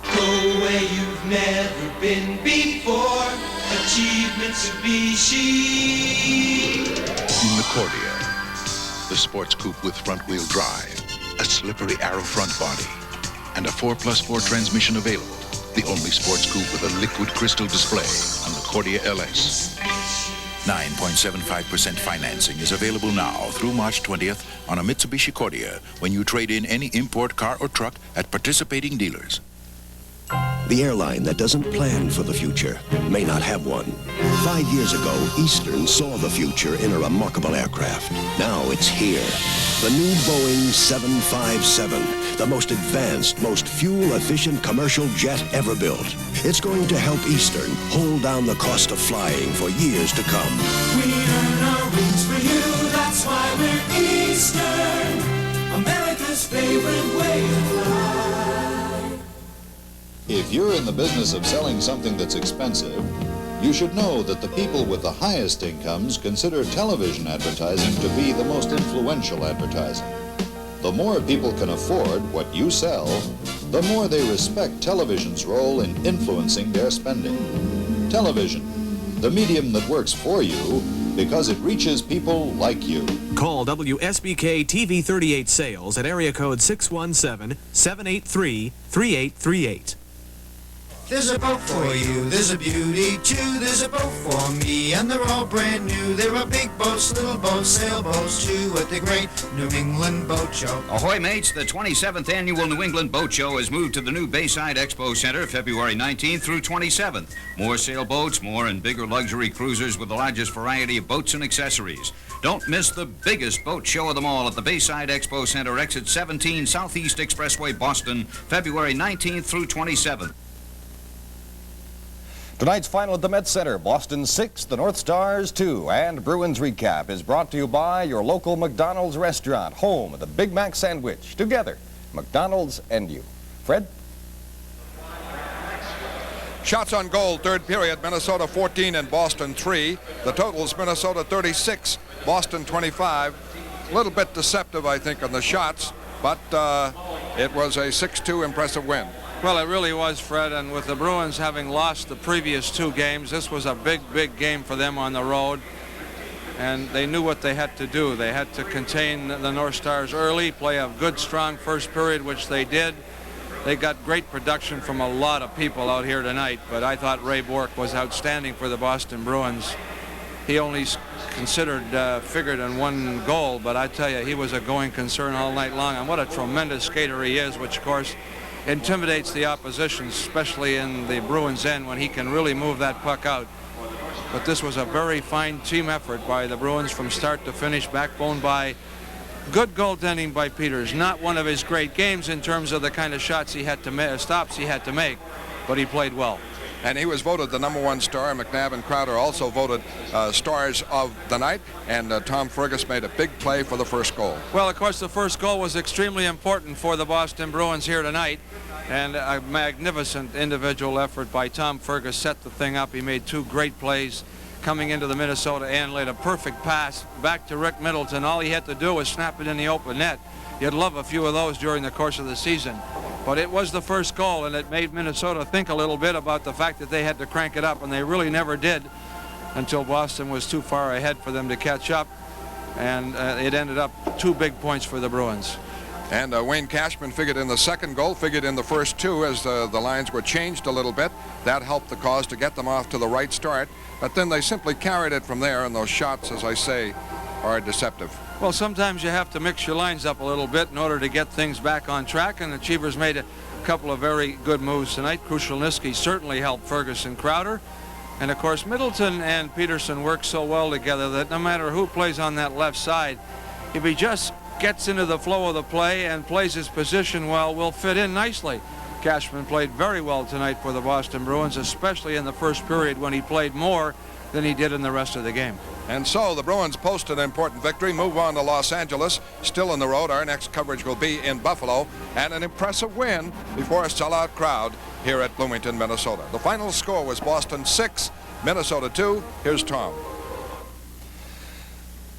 Go where you've never been before. Achieve Mitsubishi. Concordia, the sports coupe with front-wheel drive, a slippery Arrow front body, and a 4+4 transmission available. The only sports coupe with a liquid crystal display on the Cordia LS. 9.75% financing is available now through March 20th on a Mitsubishi Cordia when you trade in any import car or truck at participating dealers. The airline that doesn't plan for the future may not have one. 5 years ago, Eastern saw the future in a remarkable aircraft. Now it's here. The new Boeing 757, the most advanced, most fuel-efficient commercial jet ever built. It's going to help Eastern hold down the cost of flying for years to come. We earn our wings for you, that's why we're Eastern, America's favorite way to fly. If you're in the business of selling something that's expensive, you should know that the people with the highest incomes consider television advertising to be the most influential advertising. The more people can afford what you sell, the more they respect television's role in influencing their spending. Television, the medium that works for you because it reaches people like you. Call WSBK TV 38 sales at area code 617-783-3838. There's a boat for you, there's a beauty too, there's a boat for me, and they're all brand new. There are big boats, little boats, sailboats too, at the great New England Boat Show. Ahoy, mates, the 27th Annual New England Boat Show has moved to the new Bayside Expo Center February 19th through 27th. More sailboats, more and bigger luxury cruisers with the largest variety of boats and accessories. Don't miss the biggest boat show of them all at the Bayside Expo Center, exit 17, Southeast Expressway, Boston, February 19th through 27th. Tonight's final at the Met Center, Boston 6, the North Stars 2, and Bruins Recap is brought to you by your local McDonald's restaurant, home of the Big Mac sandwich. Together, McDonald's and you. Fred? Shots on goal, third period, Minnesota 14 and Boston 3. The totals, Minnesota 36, Boston 25. A little bit deceptive, I think, on the shots, but it was a 6-2 impressive win. Well, it really was, Fred, and with the Bruins having lost the previous 2 games, this was a big, big game for them on the road, and they knew what they had to do. They had to contain the North Stars early, play a good, strong first period, which they did. They got great production from a lot of people out here tonight, but I thought Ray Bourque was outstanding for the Boston Bruins. He only figured in 1 goal, but I tell you, he was a going concern all night long, and what a tremendous skater he is, which, of course, intimidates the opposition, especially in the Bruins' end when he can really move that puck out. But this was a very fine team effort by the Bruins from start to finish, backbone by good goaltending by Peters. Not one of his great games in terms of the kind of shots he had to stops he had to make, but he played well. And he was voted the #1 star. McNabb and Crowder also voted stars of the night. And Tom Fergus made a big play for the first goal. Well, of course, the first goal was extremely important for the Boston Bruins here tonight. And a magnificent individual effort by Tom Fergus set the thing up. He made 2 great plays coming into the Minnesota end, laid a perfect pass back to Rick Middleton. All he had to do was snap it in the open net. You'd love a few of those during the course of the season. But it was the first goal, and it made Minnesota think a little bit about the fact that they had to crank it up, and they really never did until Boston was too far ahead for them to catch up, and it ended up 2 big points for the Bruins. And Wayne Cashman figured in the second goal, figured in the first 2 as the lines were changed a little bit. That helped the cause to get them off to the right start, but then they simply carried it from there, and those shots, as I say, are deceptive. Well, sometimes you have to mix your lines up a little bit in order to get things back on track, and the Cheevers made a couple of very good moves tonight. Krushelnyski certainly helped Ferguson Crowder, and of course Middleton and Peterson work so well together that no matter who plays on that left side, if he just gets into the flow of the play and plays his position well, will fit in nicely. Cashman played very well tonight for the Boston Bruins, especially in the first period when he played more than he did in the rest of the game. And so the Bruins post an important victory, move on to Los Angeles, still on the road. Our next coverage will be in Buffalo, and an impressive win before a sellout crowd here at Bloomington, Minnesota. The final score was Boston 6, Minnesota 2. Here's Tom.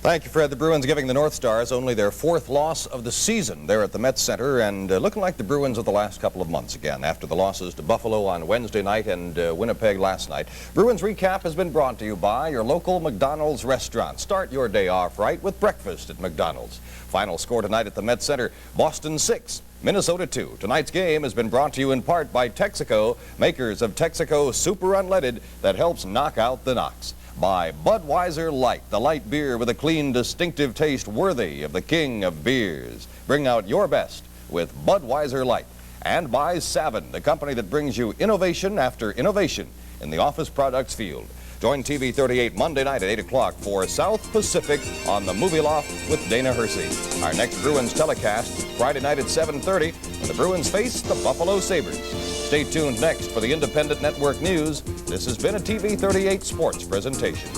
Thank you, Fred. The Bruins giving the North Stars only their 4th loss of the season there at the Met Center, and looking like the Bruins of the last couple of months again after the losses to Buffalo on Wednesday night and Winnipeg last night. Bruins Recap has been brought to you by your local McDonald's restaurant. Start your day off right with breakfast at McDonald's. Final score tonight at the Met Center, Boston 6, Minnesota 2. Tonight's game has been brought to you in part by Texaco, makers of Texaco Super Unleaded that helps knock out the knocks. By Budweiser Light, the light beer with a clean, distinctive taste worthy of the king of beers. Bring out your best with Budweiser Light. And by Savin, the company that brings you innovation after innovation in the office products field. Join TV 38 Monday night at 8 o'clock for South Pacific on the Movie Loft with Dana Hersey. Our next Bruins telecast, Friday night at 7:30, when the Bruins face the Buffalo Sabres. Stay tuned next for the Independent Network News. This has been a TV 38 sports presentation.